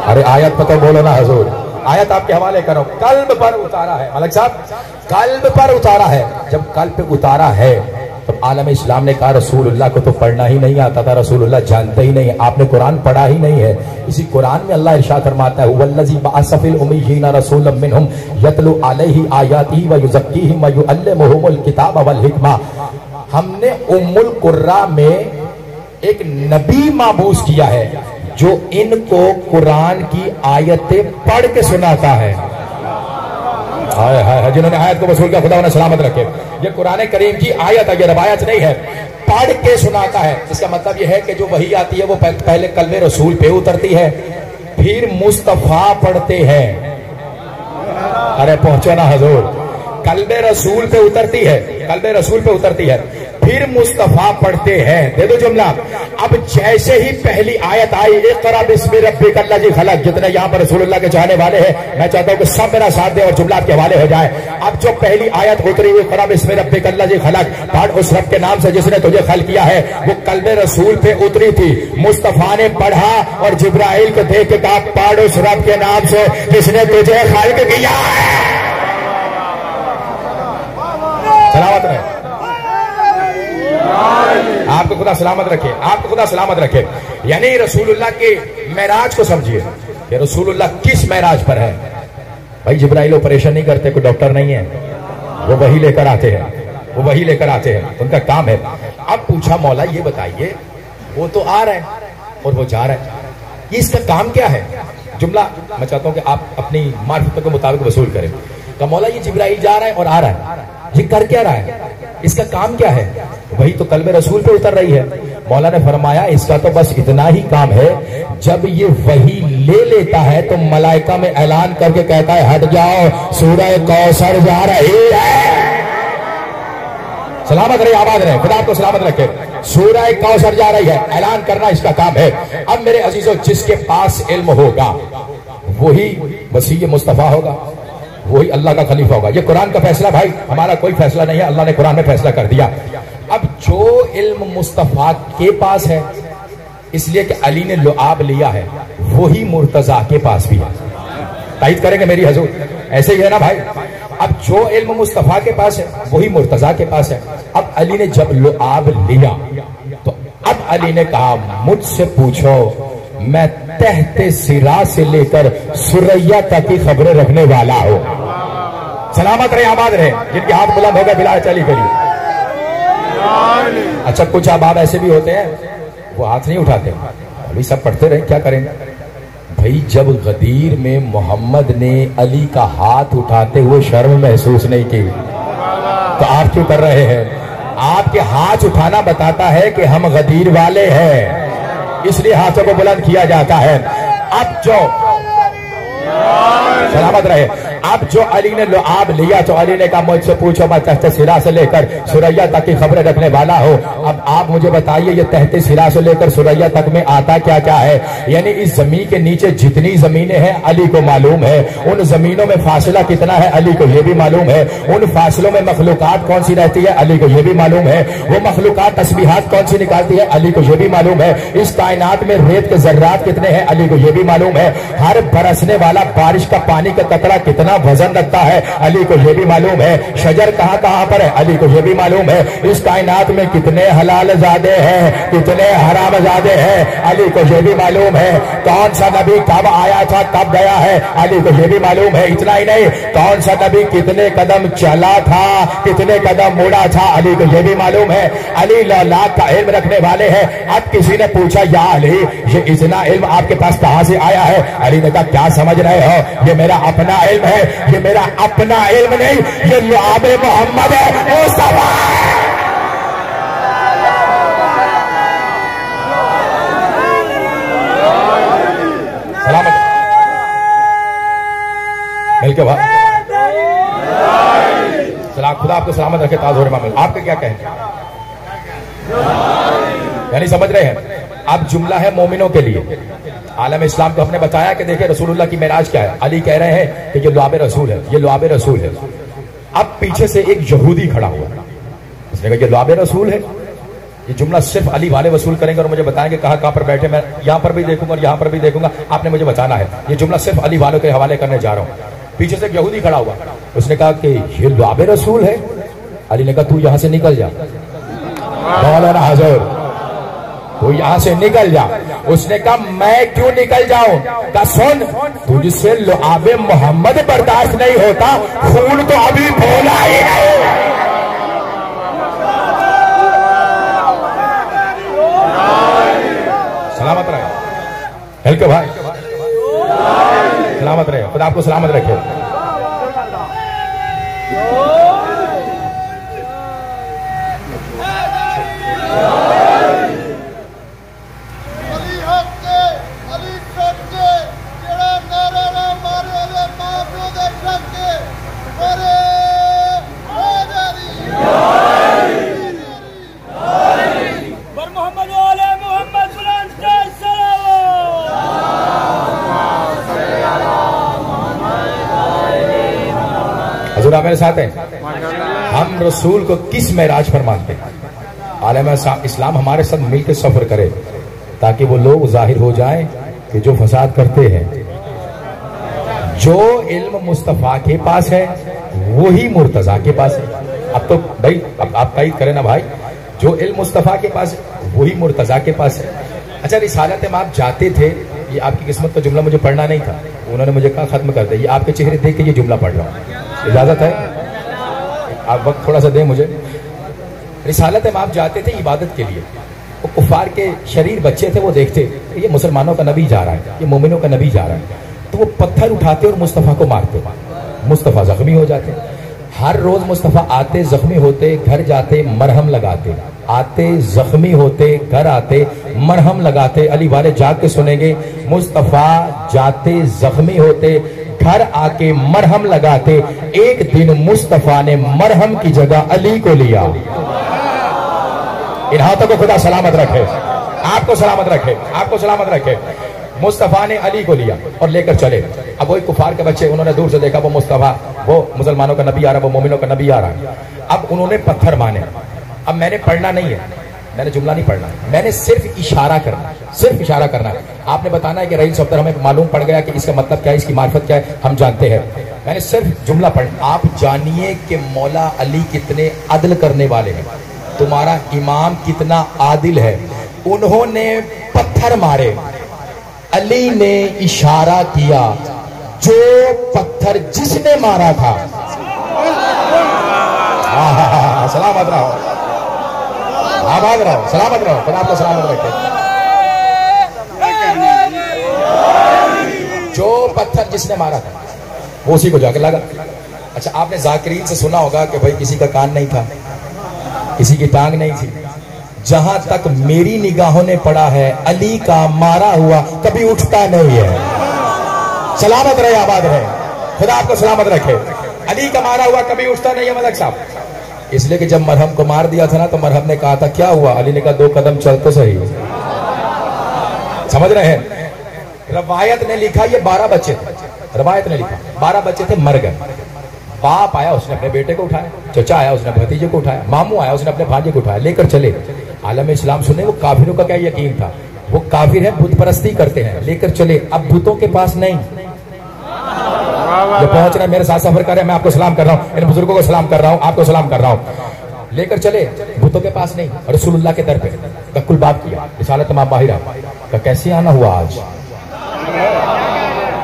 अरे आयत पता बोलो ना हुजूर, आयत आपके हवाले करो। कल्ब पर उतारा है मलिक साहब, कल्ब पर उतारा है। जब कल्ब पे उतारा है तो आलम इस्लाम ने कहा रसूलुल्लाह को तो पढ़ना ही नहीं आता था, रसूलुल्लाह जानते ही नहीं, आपने कुरान पढ़ा ही नहीं है। इसी कुरान में अल्लाह इरशाद फरमाता है, वल्लज़ी बअस फ़िल उम्मिय्यीना रसूलन मिनहुम यतलू अलैहि आयातिही व युज़क्कीहिम व युअल्लिमुहुमुल किताब वल हिकमा। हमने उम्मुल कुर्रा में एक नबी माबूस किया है जो इनको कुरान की आयतें पढ़ के सुनाता है। हाय हाय, जिन्होंने आयत को वसूल किया खुदा उन्हें सलामत रखे। ये कुरान करीम की आयत है, ये रवायत नहीं है, पढ़ के सुनाता है। इसका मतलब यह है कि जो वही आती है वो पहले कल्बे रसूल पे उतरती है, फिर मुस्तफा पढ़ते हैं। अरे पहुंचो ना हुजूर, कल्बे रसूल पे उतरती है, कल्बे रसूल पे उतरती है, फिर मुस्तफा पढ़ते हैं। दे दो जुमला। अब जैसे ही पहली आयत आई, इक़रा बिस्मि रब्बिकल लज़ी खलक़, जितने यहाँ पर रसूलुल्लाह के चाहने वाले हैं मैं चाहता हूँ कि सब मेरा साथ दे और जुमला आपके हवाले हो जाए। अब जो पहली आयत उतरी हुई, इक़रा बिस्मि रब्बिकल लज़ी खलक़, पढ़ उस रब के नाम से जिसने तुझे खल किया है, वो कल्बे रसूल पे उतरी थी। मुस्तफा ने पढ़ा और जिब्राइल को देख के कहा, पढ़ उस रब के नाम से जिसने तुझे खल्क किया है। सलामत रहे, आपको खुदा सलामत रखे, आपको खुदा सलामत रखे। यानी रसूलुल्लाह के मेराज को समझिए कि रसूलुल्लाह किस मेराज पर है। भाई जिब्राइल ऑपरेशन नहीं करते, कोई डॉक्टर नहीं है, वो वही लेकर आते हैं, वो वही लेकर आते हैं, उनका काम है। अब पूछा मौला ये बताइए, वो तो आ रहा है और वो जा रहा है, ये इसका काम क्या है? जुमला मैं चाहता हूं कि आप अपनी मार्फत के मुताबिक वसूल करें। तो मौला ये जिब्राइल जा रहा है और आ रहा है, ये कर क्या रहा है, इसका काम क्या है? वही तो कल्बे रसूल पे उतर रही है। मौला ने फरमाया इसका तो बस इतना ही काम है, जब ये वही ले लेता है तो मलाइका में ऐलान करके कहता है हट जाओ, सूरह कौसर जा रही है। सलामत रहे, आबाद रहे, खुदा आपको सलामत रखे। सूरह कौसर जा रही है, ऐलान करना इसका काम है। अब मेरे अजीजों, जिसके पास इल्म होगा वही वसीय मुस्तफा होगा, वही अल्लाह का खलीफा होगा। ये कुरान का फैसला भाई, हमारा कोई फैसला नहीं है, अल्लाह ने कुरान में फैसला कर दिया। अब जो इल्म मुस्तफा के पास है, इसलिए कि अली ने लुआब लिया है, वही मुर्तजा के पास भी है। तायद करेंगे मेरी हजूर, ऐसे ही है ना भाई। अब जो इल्म मुस्तफा के पास है वही मुर्तजा के पास है। अब अली ने जब लुआब लिया तो अब अली ने कहा मुझसे पूछो, मैं तहते सिरा से लेकर सुरैया तक की खबरें रखने वाला हूं। सलामत रहे, आबाद रहे। जिनके हाथ बुलंद हो गए बिलाल चली करिए। अच्छा कुछ अहबाब ऐसे भी होते हैं वो हाथ नहीं उठाते, अभी सब पढ़ते रहे, क्या करेंगे भाई। जब गदीर में मोहम्मद ने अली का हाथ उठाते हुए शर्म महसूस नहीं की तो आप क्यों कर रहे हैं? आपके हाथ उठाना बताता है कि हम गदीर वाले हैं, इसलिए हाथों को बुलंद किया जाता है। अब जो सलामत रहे, अब जो अली ने लुआब लिया तो अली ने कहा मुझसे पूछो, मैं तहते सिरा से लेकर सुरैया तक की खबरें रखने वाला हूँ। अब आप मुझे बताइए ये तहते सिरा से लेकर सुरैया तक में आता क्या क्या है? यानी इस जमीन के नीचे जितनी जमीनें हैं अली को मालूम है, उन जमीनों में फासला कितना है अली को ये भी मालूम है, उन फासलों में मखलूकात कौन सी रहती है अली को ये भी मालूम है, वो मखलूकात तस्बीहात कौन सी निकालती है अली को ये भी मालूम है, इस कायनात में रेत के जर्रात कितने हैं अली को ये भी मालूम है, हर बरसने वाला बारिश का पानी का कतरा कितना कितना वजन रखता है अली को ये भी मालूम है। शजर कहाँ कहाँ पर है अली को ये भी मालूम है। इस कायनात में कितने हलाल ज़ादे हैं, कितने हराम ज़ादे हैं, अली को ये भी मालूम है। कौन सा नबी कब आया था कब गया है अली को ये भी मालूम है। इतना ही नहीं, कौन सा नबी कितने कदम चला था, कितने कदम मुड़ा था, अली को ये भी मालूम है। अली लाख का इल्म रखने वाले हैं। अब किसी ने पूछा या अली ये इतना इल्म आपके पास कहां से आया है? अली ने कहा क्या समझ रहे हो, ये मेरा अपना इल्म है, ये मेरा अपना इल्म नहीं, ये लुआब मोहम्मद है, वो सवाल सलामत मिलके भाई सलाम। खुदा आपको सलामत रखे, ताज़ मामले। आपके क्या कहें, यानी समझ रहे हैं? अब जुमला है मोमिनों के लिए। आलम इस्लाम को हमने बताया कि देखिए रसूलुल्लाह की मेराज क्या है। अली कह रहे हैं कि ये लुआब रसूल है, ये लुआब रसूल है। अब पीछे से एक यहूदी खड़ा हुआ, उसने कहा ये लुआब रसूल है। ये जुमला सिर्फ अली वाले वसूल करेंगे और मुझे बताएंगे कहां कहां पर बैठे। मैं यहां पर भी देखूंगा और यहां पर भी देखूंगा, आपने मुझे बताना है। ये जुमला सिर्फ अली वालों के हवाले करने जा रहा हूं। पीछे से एक यहूदी खड़ा हुआ, उसने कहा कि ये लुआब रसूल है। अली ने कहा तू यहां से निकल जा, मौलाना हजूर तू यहां से निकल जा। उसने कहा मैं क्यों निकल जाऊं? कहा सुन, तुझसे लुआब मोहम्मद बर्दाश्त नहीं होता, खून तो अभी बोला ही नहीं। सलामत रहे हल्के भाई, सलामत रहे, खुदा आपको सलामत रखे। मेरे साथ हैं, हम रसूल को किस मेराज पर मानते हैं? आलम इस्लाम हमारे साथ मिलकर सफर करे ताकि वो लोग जाहिर हो जाएं कि जो फसाद करते हैं, जो इल्म मुस्तफा के पास है वही मुर्तजा के पास है। अब तो भाई अब आप तईद करें ना भाई, जो इल्म मुस्तफा के पास है वही मुर्तजा के पास है। अच्छा, रिसालत में आप जाते थे, ये आपकी किस्मत का जुमला मुझे पढ़ना नहीं था, उन्होंने मुझे कहा खत्म कर दे। ये आपके चेहरे देख के ये जुमला पढ़ रहा हूँ, इजाजत है? आप वक्त थोड़ा सा दें मुझे। रिसालत में आप जाते थे इबादत के लिए, वो कुफार के शरीर बच्चे थे, वो देखते ये मुसलमानों का नबी जा रहा है, ये मोमिनों का नबी जा रहा है, तो वो पत्थर उठाते और मुस्तफ़ा को मारते। मुस्तफ़ा जख्मी हो जाते। हर रोज मुस्तफ़ा आते जख्मी होते, घर जाते मरहम लगाते, आते जख्मी होते, घर आते मरहम लगाते। अली वाले जाग के सुनेंगे, मुस्तफ़ा जाते जख्मी होते, घर आके मरहम लगाते। एक दिन मुस्तफ़ा ने मरहम की जगह अली को लिया। इन हाथों को खुदा सलामत रखे, आपको सलामत रखे, आपको सलामत रखे। मुस्तफ़ा ने अली को लिया और लेकर चले। अब वही कुफार के बच्चे, उन्होंने दूर से देखा वो मुस्तफ़ा, वो मुसलमानों का नबी आ रहा है, वो मोमिनों का नबी आ रहा है। अब उन्होंने पत्थर माने। अब मैंने पढ़ना नहीं है, मैंने जुमला नहीं पढ़ना, मैंने सिर्फ इशारा करना, सिर्फ इशारा करना है। आपने बताना है कि रईस सफदर हमें मालूम पड़ गया कि इसका मतलब क्या है, इसकी मार्फत क्या है, हम जानते हैं। मैंने सिर्फ जुमला पढ़ना। आप जानिए कि मौला अली कितने अदल करने वाले हैं, तुम्हारा इमाम कितना आदिल है। उन्होंने पत्थर मारे, अली ने इशारा किया, जो पत्थर जिसने मारा था, सलामत रहो, आबाद रहो, सलामत रहो, खुदा आपको सलामत रखे। जो पत्थर जिसने मारा था वो उसी को जाकर लगा। अच्छा, आपने जाकिरीन से सुना होगा कि भाई किसी का कान नहीं था, किसी की टांग नहीं थी। जहां तक मेरी निगाहों ने पड़ा है, अली का मारा हुआ कभी उठता नहीं है। सलामत रहे, आबाद रहे, खुदा आपको सलामत रखे। अली का मारा हुआ कभी उठता नहीं है मलक साहब। इसलिए कि जब मरहम को मार दिया था ना, तो मरहम ने कहा था क्या हुआ? अली ने कहा 2 कदम चल तो सही। समझ रहे हैं? रवायत ने लिखा ये 12 बच्चे थे, रवायत ने लिखा 12 बच्चे थे, मर गए। बाप आया, उसने अपने बेटे को उठाया, चचा आया, उसने भतीजे को उठाया, मामू आया, उसने अपने भांजे को उठाया, लेकर चले। आलम इस्लाम सुने, वो काफिरों का क्या यकीन था, वो काफिर है, बुत परस्ती करते हैं, लेकर चले। अब बुतों के पास नहीं, जो पहुंच रहे मेरे साथ सफर कर रहे हैं, मैं आपको सलाम कर रहा हूँ, इन बुजुर्गों को सलाम कर रहा हूँ, आपको सलाम कर रहा हूँ। लेकर चले भूतों के पास नहीं, रसूलुल्लाह के दर पे ककुल बात किया, रिसालत तमाम बाहिरा का कैसे आना हुआ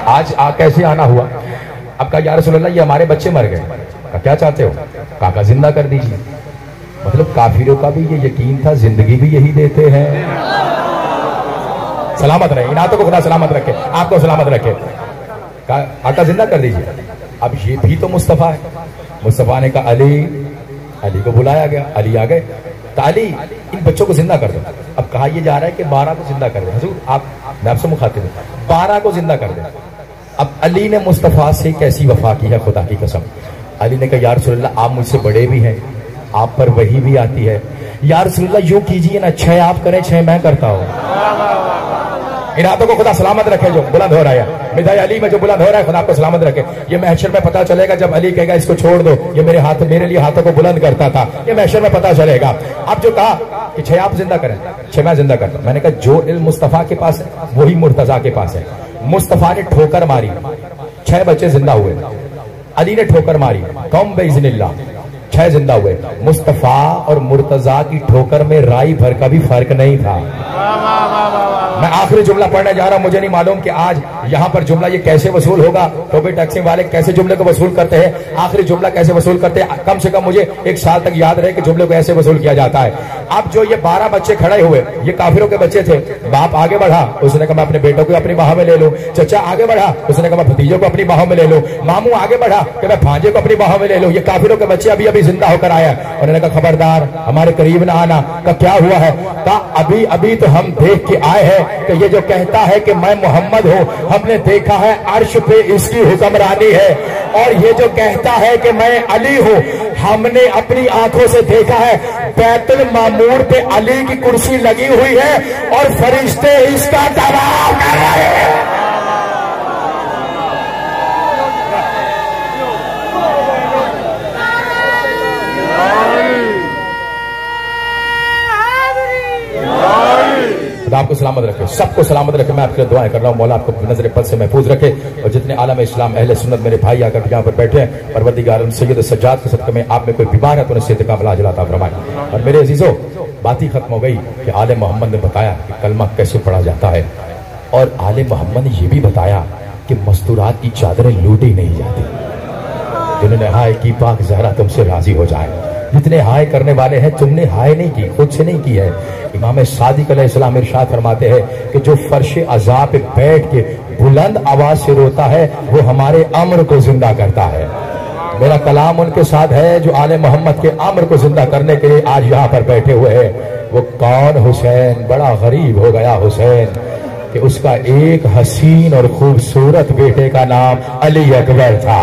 आज कैसे आना हुआ। अब कहा या रसूलुल्लाह ये हमारे बच्चे मर गए। का क्या चाहते हो? काका जिंदा कर दीजिए। मतलब काफिरों का भी ये यकीन था, जिंदगी भी यही देते हैं। सलामत रहे, इन हाथों को खुदा सलामत रखे, आपको सलामत रखे। आका जिंदा कर दीजिए। अब ये भी तो मुस्तफा है। मुस्तफा ने कहा अली को बुलाया गया, अली आ गए। तो अली इन बच्चों को जिंदा कर दो। अब कहा यह जा रहा है कि 12 को जिंदा कर दे। हुजूर आप, मैं आपसे मुखातिब हूं, 12 को जिंदा कर दे। अब अली ने मुस्तफा से कैसी वफा की है, खुदा की कसम। अली ने कहा या रसूलल्लाह आप मुझसे बड़े भी हैं, आप पर वही भी आती है। या रसूलल्लाह यूं कीजिए ना, 6 आप करें 6 मैं करता हूं। इन हाथों को खुदा सलामत रखे जो बुलंद हो रहा है। मिदाई अली में जो बुलंद हो रहा है, खुदा आपको सलामत रखे। ये महशर में पता चलेगा जब अली कहेगा इसको छोड़ दो, ये मेरे लिए हाथों को बुलंद करता था, ये महशर में पता चलेगा। अब जो कहा कि 6 आप जिंदा करें, 6 मैं जिंदा करता हूं। मैंने कहा जो इल्म मुस्तफा के पास है वही मुर्तजा के पास है। मुस्तफा ने ठोकर मारी, 6 बच्चे जिंदा हुए। अली ने ठोकर मारी, कौम बेइज़्निल्लाह 6 जिंदा हुए। मुस्तफा और मुर्तजा की ठोकर में राई भर का भी फर्क नहीं था। मैं आखिरी जुमला पढ़ने जा रहा हूं, मुझे नहीं मालूम कि आज यहां पर जुमला ये कैसे वसूल होगा। टोपी टैक्सी वाले कैसे जुमले को वसूल करते हैं, आखिरी जुमला कैसे वसूल करते हैं। कम से कम मुझे 1 साल तक याद रहे कि जुमले को ऐसे वसूल किया जाता है। अब जो ये 12 बच्चे खड़े हुए, ये काफिरों के बच्चे थे। बाप आगे बढ़ा, उसने कहा मैं अपने बेटों को अपनी बाहों में ले लूं। चचा आगे बढ़ा, उसने कहा मैं भतीजों को अपनी बाहों में ले लूं। मामू आगे बढ़ा कि मैं भांजे को अपनी बाहों में ले लूं। ये काफिरों के बच्चे अभी अभी जिंदा होकर आया। उन्होंने कहा खबरदार हमारे करीब ना आना। का क्या हुआ है? कहा अभी अभी तो हम देख के आए हैं कि ये जो कहता है कि मैं मोहम्मद हूं, हमने देखा है अर्श पे इसकी हुक्मरानी है। और ये जो कहता है कि मैं अली हूं, हमने अपनी आंखों से देखा है बैतुल मामूर पे अली की कुर्सी लगी हुई है और फरिश्ते इसका तवाफ कर रहे हैं। आपको सलामत रखे, सबको सलामत रखे। मैं आपके लिए दुआएं कर रहा हूँ, मौला आपको नजर पद से महफूज रखे। और जितने आलम इस्लाम अहले सुन्नत मेरे भाई आकर यहाँ पर बैठे हैं, परवरदिगार आलम सैयद सज्जाद के सदक़े में आप में कोई बीमार है तो उन्हें सेहत कामिला अता फरमाए। और मेरे अजीजों, बात ही खत्म हो गई कि आले मोहम्मद ने बताया कि कलमा कैसे पढ़ा जाता है। और आले मोहम्मद ने यह भी बताया कि मस्तूरात की चादरें लूटी नहीं जाती। जिन्होंने हाय की पाक ज़हरा तुमसे राजी हो जाए। जितने हाय करने वाले हैं, तुमने हाय नहीं की, खुद से नहीं की है। इमाम सादिक अलैहिस्सलाम इरशाद फरमाते हैं कि जो फर्श अज़ा पे बैठ के बुलंद आवाज से रोता है वो हमारे अम्र को जिंदा करता है। मेरा कलाम उनके साथ है जो आले मोहम्मद के अम्र को जिंदा करने के लिए आज यहाँ पर बैठे हुए हैं। वो कौन? हुसैन। बड़ा गरीब हो गया हुसैन कि उसका एक हसीन और खूबसूरत बेटे का नाम अली अकबर था।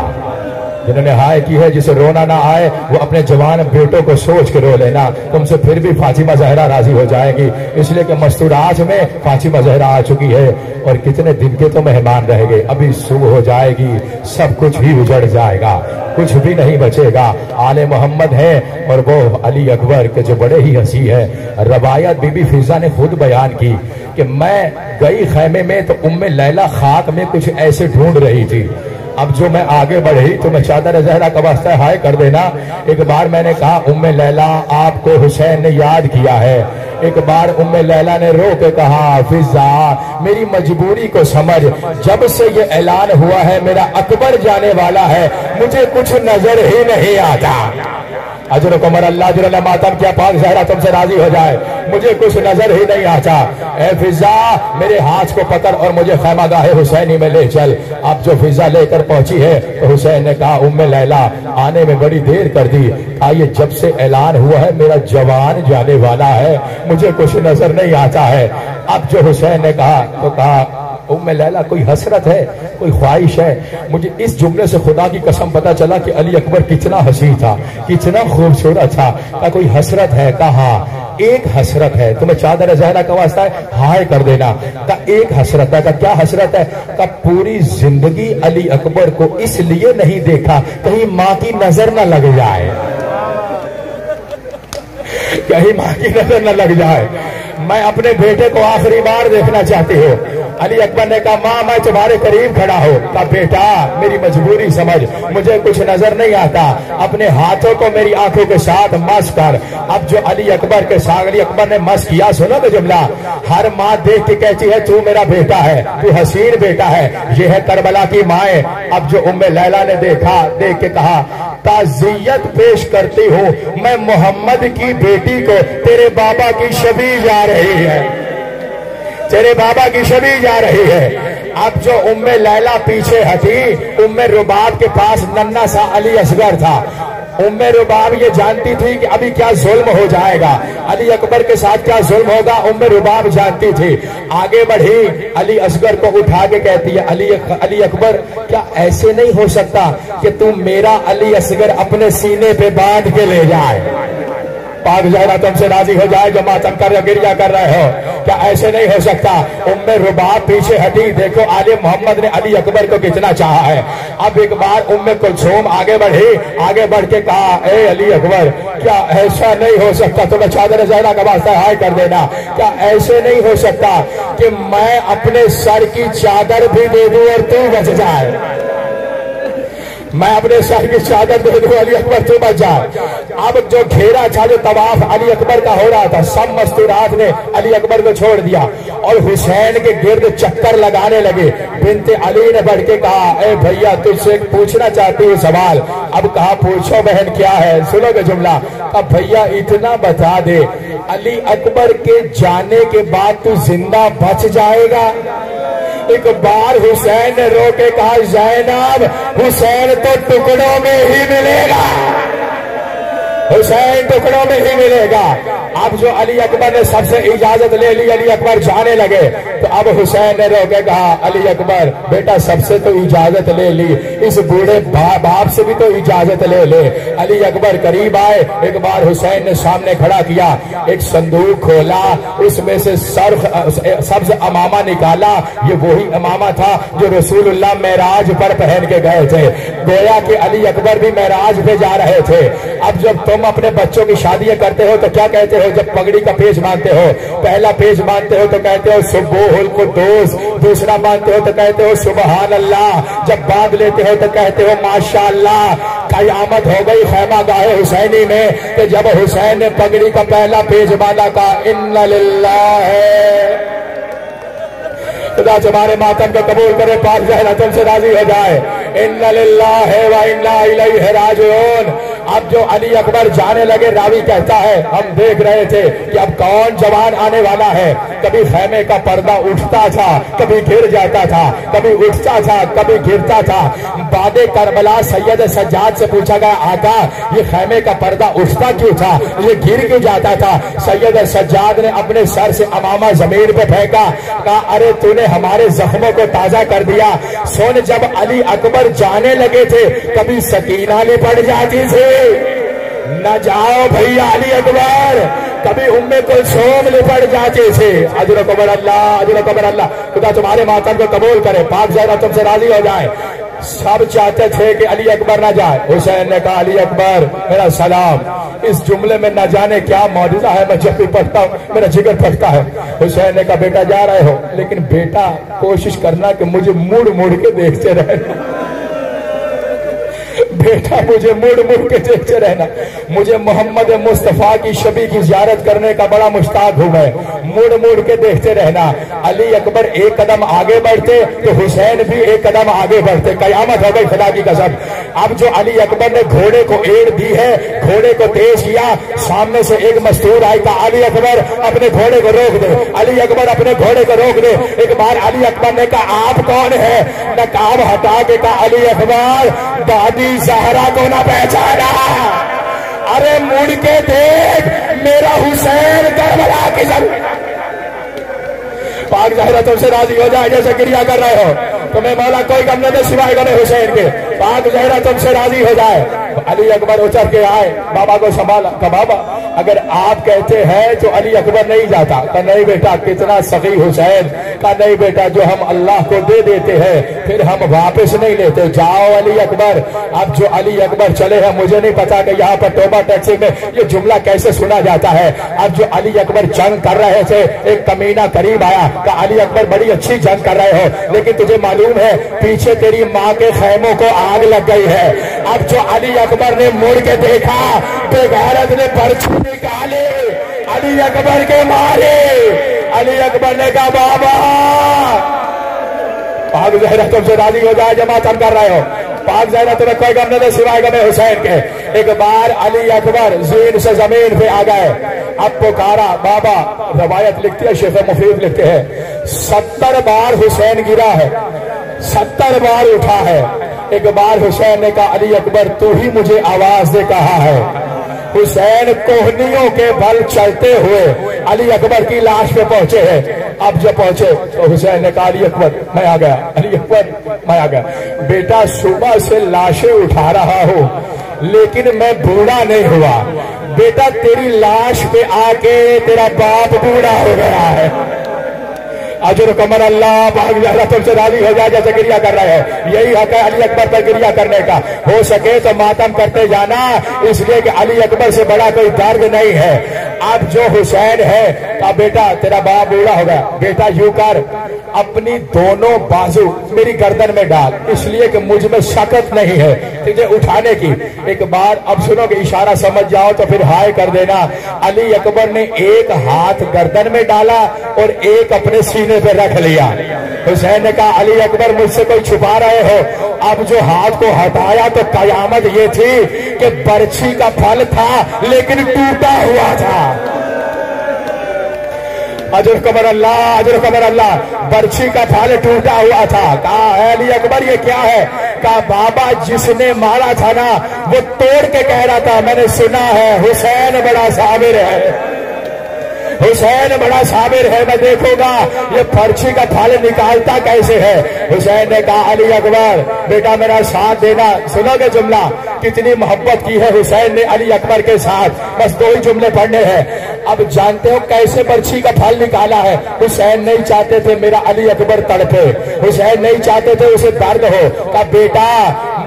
जिन्होंने हाय की है, जिसे रोना ना आए वो अपने जवान बेटों को सोच के रो लेना, तुमसे फिर भी फातिमा ज़हरा राजी हो जाएगी। इसलिए कि मस्तूरात में फातिमा ज़हरा आ चुकी है और कितने दिन के तो मेहमान रह गए। अभी सुबह हो जाएगी, सब कुछ ही उजड़ जाएगा, कुछ भी नहीं बचेगा। आले मोहम्मद है और वो अली अकबर के जो बड़े ही हंसी है। रवायत बीबी फिजा ने खुद बयान की कि मैं गई खैमे में तो उम्मे लैला खाक में कुछ ऐसे ढूंढ रही थी। अब जो मैं आगे बढ़ी तो मैं चादर ज़हरा का वास्ता हाय कर देना। एक बार मैंने कहा उम्मे लैला आपको हुसैन ने याद किया है। एक बार उम्मे लैला ने रो के कहा फिजा मेरी मजबूरी को समझ, जब से ये ऐलान हुआ है मेरा अकबर जाने वाला है, मुझे कुछ नजर ही नहीं आता। अजर कमर अल्लाह जुल्ला मातम क्या पाक ज़हरा तुमसे राजी हो जाए, मुझे कुछ नजर ही नहीं आता। ए फिजा मेरे हाथ को पकड़ और मुझे खैमागाह हुसैनी में ले चल। अब जो फिजा लेकर पहुंची है तो हुसैन ने कहा उम्मे लैला आने में बड़ी देर कर दी। आइए जब से ऐलान हुआ है मेरा जवान जाने वाला है, मुझे कुछ नजर नहीं आता है। अब जो हुसैन ने कहा तो कहा उम्मे लैला कोई हसरत है, कोई ख्वाहिश है? मुझे इस जुमले से खुदा की कसम पता चला कि अली अकबर कितना हसी था, कितना खूबसूरत था। का कोई हसरत है? कहा एक हसरत है, तुम्हें चादर ज़हरा का वास्ता है हाय कर देना। का एक हसरत है। का क्या हसरत है? का पूरी जिंदगी अली अकबर को इसलिए नहीं देखा कहीं माँ की नजर न लग जाए, कहीं माँ की नजर न लग जाए। मैं अपने बेटे को आखिरी बार देखना चाहती हूँ। अली अकबर ने कहा माँ मैं तुम्हारे करीब खड़ा हो। कहा बेटा मेरी मजबूरी समझ, मुझे कुछ नजर नहीं आता, अपने हाथों को मेरी आंखों के साथ मस कर। अब जो अली अकबर के साथ अली अकबर ने मस किया, सुनो तो जुमला, हर माँ देख के कहती है तू मेरा बेटा है, तू हसीन बेटा है, ये है करबला की माए। अब जो उम्मे लैला ने देखा, देख के कहा ताज़ियत पेश करती हूँ मैं मोहम्मद की बेटी को, तेरे बाबा की शबी जा रही है, तेरे बाबा की शबी जा रही है। अब जो उम्मे लैला पीछे हटी, उम्मे रुबाब के पास नन्ना सा अली असगर था। उम्मे रुबाब ये जानती थी कि अभी क्या जुल्म हो जाएगा, अली अकबर के साथ क्या जुल्म होगा, उम्मे रुबाब जानती थी। आगे बढ़ी, अली असगर को उठा के कहती है अली अकबर क्या ऐसे नहीं हो सकता कि तू मेरा अली असगर अपने सीने पे बांध के ले जाए, पाक ज़हरा तुमसे राजी हो जाए जो मातम कर रहे हो, गिरिया कर रहे हो, क्या ऐसे नहीं हो सकता। उम्मे रुबाब पीछे हटी, देखो आले मोहम्मद ने अली अकबर को कितना चाहा है। अब एक बार उम्मे कुलसूम आगे बढ़ी, आगे बढ़ के कहा ए अली अकबर क्या ऐसा नहीं हो सकता, तुम्हें चादर ज़हरा का वास्ता हाय कर देना, क्या ऐसे नहीं हो सकता कि मैं अपने सर की चादर भी दे दूं और तू बच जाए, मैं अपने सर की चादर दे दूं अली अकबर तू बच जाए। अब जो घेरा था, जो तवाफ अली अकबर का हो रहा था, सब मस्तूरात ने अली अकबर को छोड़ दिया और हुसैन के गिर्द चक्कर लगाने लगे। बिनते अली ने बढ़ के कहा ए भैया तुझसे पूछना चाहती हूँ सवाल। अब कहा पूछो बहन क्या है, सुनोगे जुमला। अब भैया इतना बता दे, अली अकबर के जाने के बाद तू जिंदा बच जाएगा? एक बार हुसैन ने रो के कहा ज़ैनब हुसैन तो टुकड़ों में ही मिलेगा, हुसैन टुकड़ों में ही मिलेगा। अब जो अली अकबर ने सबसे इजाजत ले ली, अली अकबर जाने लगे, तो अब हुसैन ने रोके कहा अली अकबर बेटा सबसे तो इजाजत ले ली, इस बूढ़े बाप से भी तो इजाजत ले ले। अली अकबर करीब आए, एक बार हुसैन ने सामने खड़ा किया, एक संदूक खोला, उसमें से सब्ज अमामा निकाला। ये वही अमामा था जो रसूलुल्लाह मेराज पर पहन के गए थे, गोया कि अली अकबर भी मेराज पे जा रहे थे। अब जब तुम अपने बच्चों की शादियां करते हो तो क्या कहते हो? जब पगड़ी का पेज बांधते हो, पहला पेज बांधते हो तो कहते हो सुबोहुल कुद्दूस, दूसरा बांधते हो तो कहते हो सुबहान अल्लाह, जब बांध लेते हो तो कहते हो माशाअल्लाह। कयामत हो गई खैमा गाहे हुसैनी में कि जब हुसैन ने पगड़ी का पहला पेज बांधा का इन्ना लिल्लाह, खुदा तुम्हारे मातम को कबूल करे, पाक ज़हरा तुमसे राजी हो जाए। इन्ना लिल्लाहि व इन्ना इलैहि राजिऊन। अब जो अली अकबर जाने लगे, रावी कहता है हम देख रहे थे कि अब कौन जवान आने वाला है। कभी खैमे का पर्दा उठता था, कभी गिर जाता था, कभी उठता था, कभी गिरता था। बादे करबला सैयद सज्जाद से पूछा गया आका ये खैमे का पर्दा उठता क्यों था, ये गिर क्यों जाता था? सैयद सज्जाद ने अपने सर से अमामा जमीन पे फेंका, कहा अरे तूने हमारे जख्मों को ताजा कर दिया। सुन जब अली अकबर जाने लगे थे कभी सकीना लिपट जाती थी, न जाओ भैया अली अकबर, कभी उम्मे कुलसूम लिपट जाते थे। अजर कबर अल्लाह, अजर कबर अल्लाह, खुदा तुम्हारे मातम को कबूल करे, पाक ज़हरा तुमसे राजी हो जाए। सब चाहते थे कि अली अकबर ना जाए। हुसैन ने कहा अली अकबर मेरा सलाम। इस जुमले में न जाने क्या मौजूदा है, मैं जब भी पढ़ता हूँ मेरा जिगर फटता है। हुसैन ने कहा बेटा जा रहे हो, लेकिन बेटा कोशिश करना कि मुझे मुड़ मुड़ के देखते रहना, बेटा मुझे मुड़ मुड़ के देखते रहना, मुझे मोहम्मद मुस्तफा की शबी की ज़ियारत करने का बड़ा मुश्ताक हूं मैं, मुड़ मुड़ के देखते रहना। अली अकबर एक कदम आगे बढ़ते तो हुसैन भी एक कदम आगे बढ़ते। कयामत हो गई खुदा की कसम। अब जो अली अकबर ने घोड़े को एड़ दी है, घोड़े को तेज किया, सामने से एक मस्तूर आई था अली अकबर अपने घोड़े को रोक दे, अली अकबर अपने घोड़े को रोक दे। एक बार अली अकबर ने कहा आप कौन है? नकाब हटा के कहा अली अकबर दादी ज़हरा को ना पहचाना, अरे मुड़ के देख मेरा हुसैन करबला की जमीन। पाक ज़हरा तुमसे राजी हो जाए, जैसे गिरिया कर रहे हो तुम्हें मौला कोई गम न दे सिवाय गमे हुसैन के। पाक ज़हरा तुमसे राजी हो जाए। अली अकबर उतर के आए, बाबा को संभाला। कहा बाबा अगर आप कहते हैं तो अली अकबर नहीं जाता। कहा नहीं बेटा, कितना सखी हुसैन। कहा नहीं बेटा, जो हम अल्लाह को दे देते हैं फिर हम वापस नहीं लेते। जाओ अली अकबर। अब जो अली अकबर चले हैं, मुझे नहीं पता कि यहाँ पर टोबा टैक्सी में ये जुमला कैसे सुना जाता है। अब जो अली अकबर जंग कर रहे थे, एक कमीना करीब आया। कहा अली अकबर बड़ी अच्छी जंग कर रहे हो, लेकिन तुझे मालूम है पीछे तेरी माँ के खैमों को आग लग गई है। अब जो अली अकबर ने मुड़ के देखा, बेगैरत ने पर्ची निकाले, अली अकबर के मारे। अली अकबर ने कहा बाबा पाक ज़हरा तुमसे राजी हो जाए, जमात हम कर रहे हो। पाक ज़हरा तुम्हें कोई गम नहीं सिवाय गमे हुसैन के। एक बार अली अकबर जीन से जमीन पे आ गए। अब पुकारा बाबा, रवायत लिखती है, शेख मुफीद लिखते हैं 70 बार हुसैन गिरा है, 70 बार उठा है। एक बार हुसैन ने कहा अली अकबर तू ही मुझे आवाज दे कहा है। हुसैन कोहनियों के बल चलते हुए अली अकबर की लाश पे पहुंचे हैं। अब जब पहुंचे तो हुसैन ने कहा अली अकबर मैं आ गया, अली अकबर मैं आ गया। बेटा सुबह से लाशें उठा रहा हूं लेकिन मैं बूढ़ा नहीं हुआ। बेटा तेरी लाश पे आके तेरा बाप बूढ़ा हो गया है। अजर कमर अल्लाह पाक ज़हरा तुमसे राजी हो जाए जैसे गिरिया कर रहे हैं। यही हक है अली अकबर पर गिरिया करने का। हो सके तो मातम करते जाना, इसलिए कि अली अकबर से बड़ा कोई दर्द नहीं है। अब जो हुसैन है कहा बेटा तेरा बाप बूढ़ा हो गया। बेटा यूं कर, अपनी दोनों बाजू मेरी गर्दन में डाल, इसलिए कि मुझ में शक्त नहीं है तुझे उठाने की। एक बार अब सुनो कि इशारा समझ जाओ तो फिर हाय कर देना। अली अकबर ने एक हाथ गर्दन में डाला और एक अपने सीने पे रख लिया। हुसैन ने कहा अली अकबर मुझसे कोई छुपा रहे हो। अब जो हाथ को हटाया तो कयामत ये थी कि बरछी का फल था लेकिन टूटा हुआ था। अजर कमर अल्लाह, अजर कमर अल्लाह, बरछी का फल टूटा हुआ था। कहा अली अकबर ये क्या है? कहा बाबा जिसने मारा था ना वो तोड़ के कह रहा था मैंने सुना है हुसैन बड़ा साबिर है, हुसैन बड़ा साबिर है, मैं देखूंगा ये पर्ची का फल निकालता कैसे है। हुसैन ने कहा अली अकबर बेटा मेरा साथ देना। सुनोगे जुमला कितनी मोहब्बत की है हुसैन ने अली अकबर के साथ। बस 2 ही जुमले पढ़ने हैं। अब जानते हो कैसे पर्ची का फल निकाला है? हुसैन नहीं चाहते थे मेरा अली अकबर तड़पे, हुसैन नहीं चाहते थे उसे दर्द हो। कहा बेटा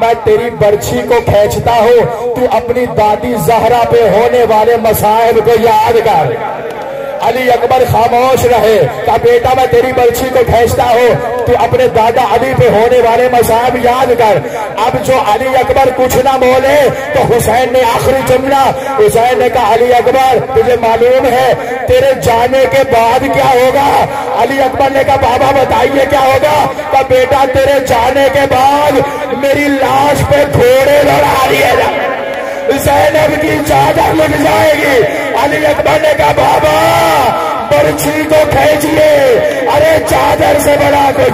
मैं तेरी बर्छी को खींचता हूं, तू अपनी दादी जहरा पे होने वाले मसाइब को याद कर। अली अकबर खामोश रहे। कहा बेटा मैं तेरी बर्छी को खींचता हूं, तू अपने दादा अली पे होने वाले मसाइब याद कर। अब जो अली अकबर कुछ ना बोले तो हुसैन ने आखिरी जुमला, हुसैन ने कहा अली अकबर तुझे मालूम है तेरे जाने के बाद क्या होगा? अली अकबर ने कहा बाबा बताइए क्या होगा? कहा बेटा तेरे जाने के बाद मेरी लाश पे घोड़े लड़ा दिए जाए, ज़ैनब की चादर लग जाएगी। अली अकबर ने कहा बाबा बर्छी को खींचिए, अरे चादर से बड़ा कुछ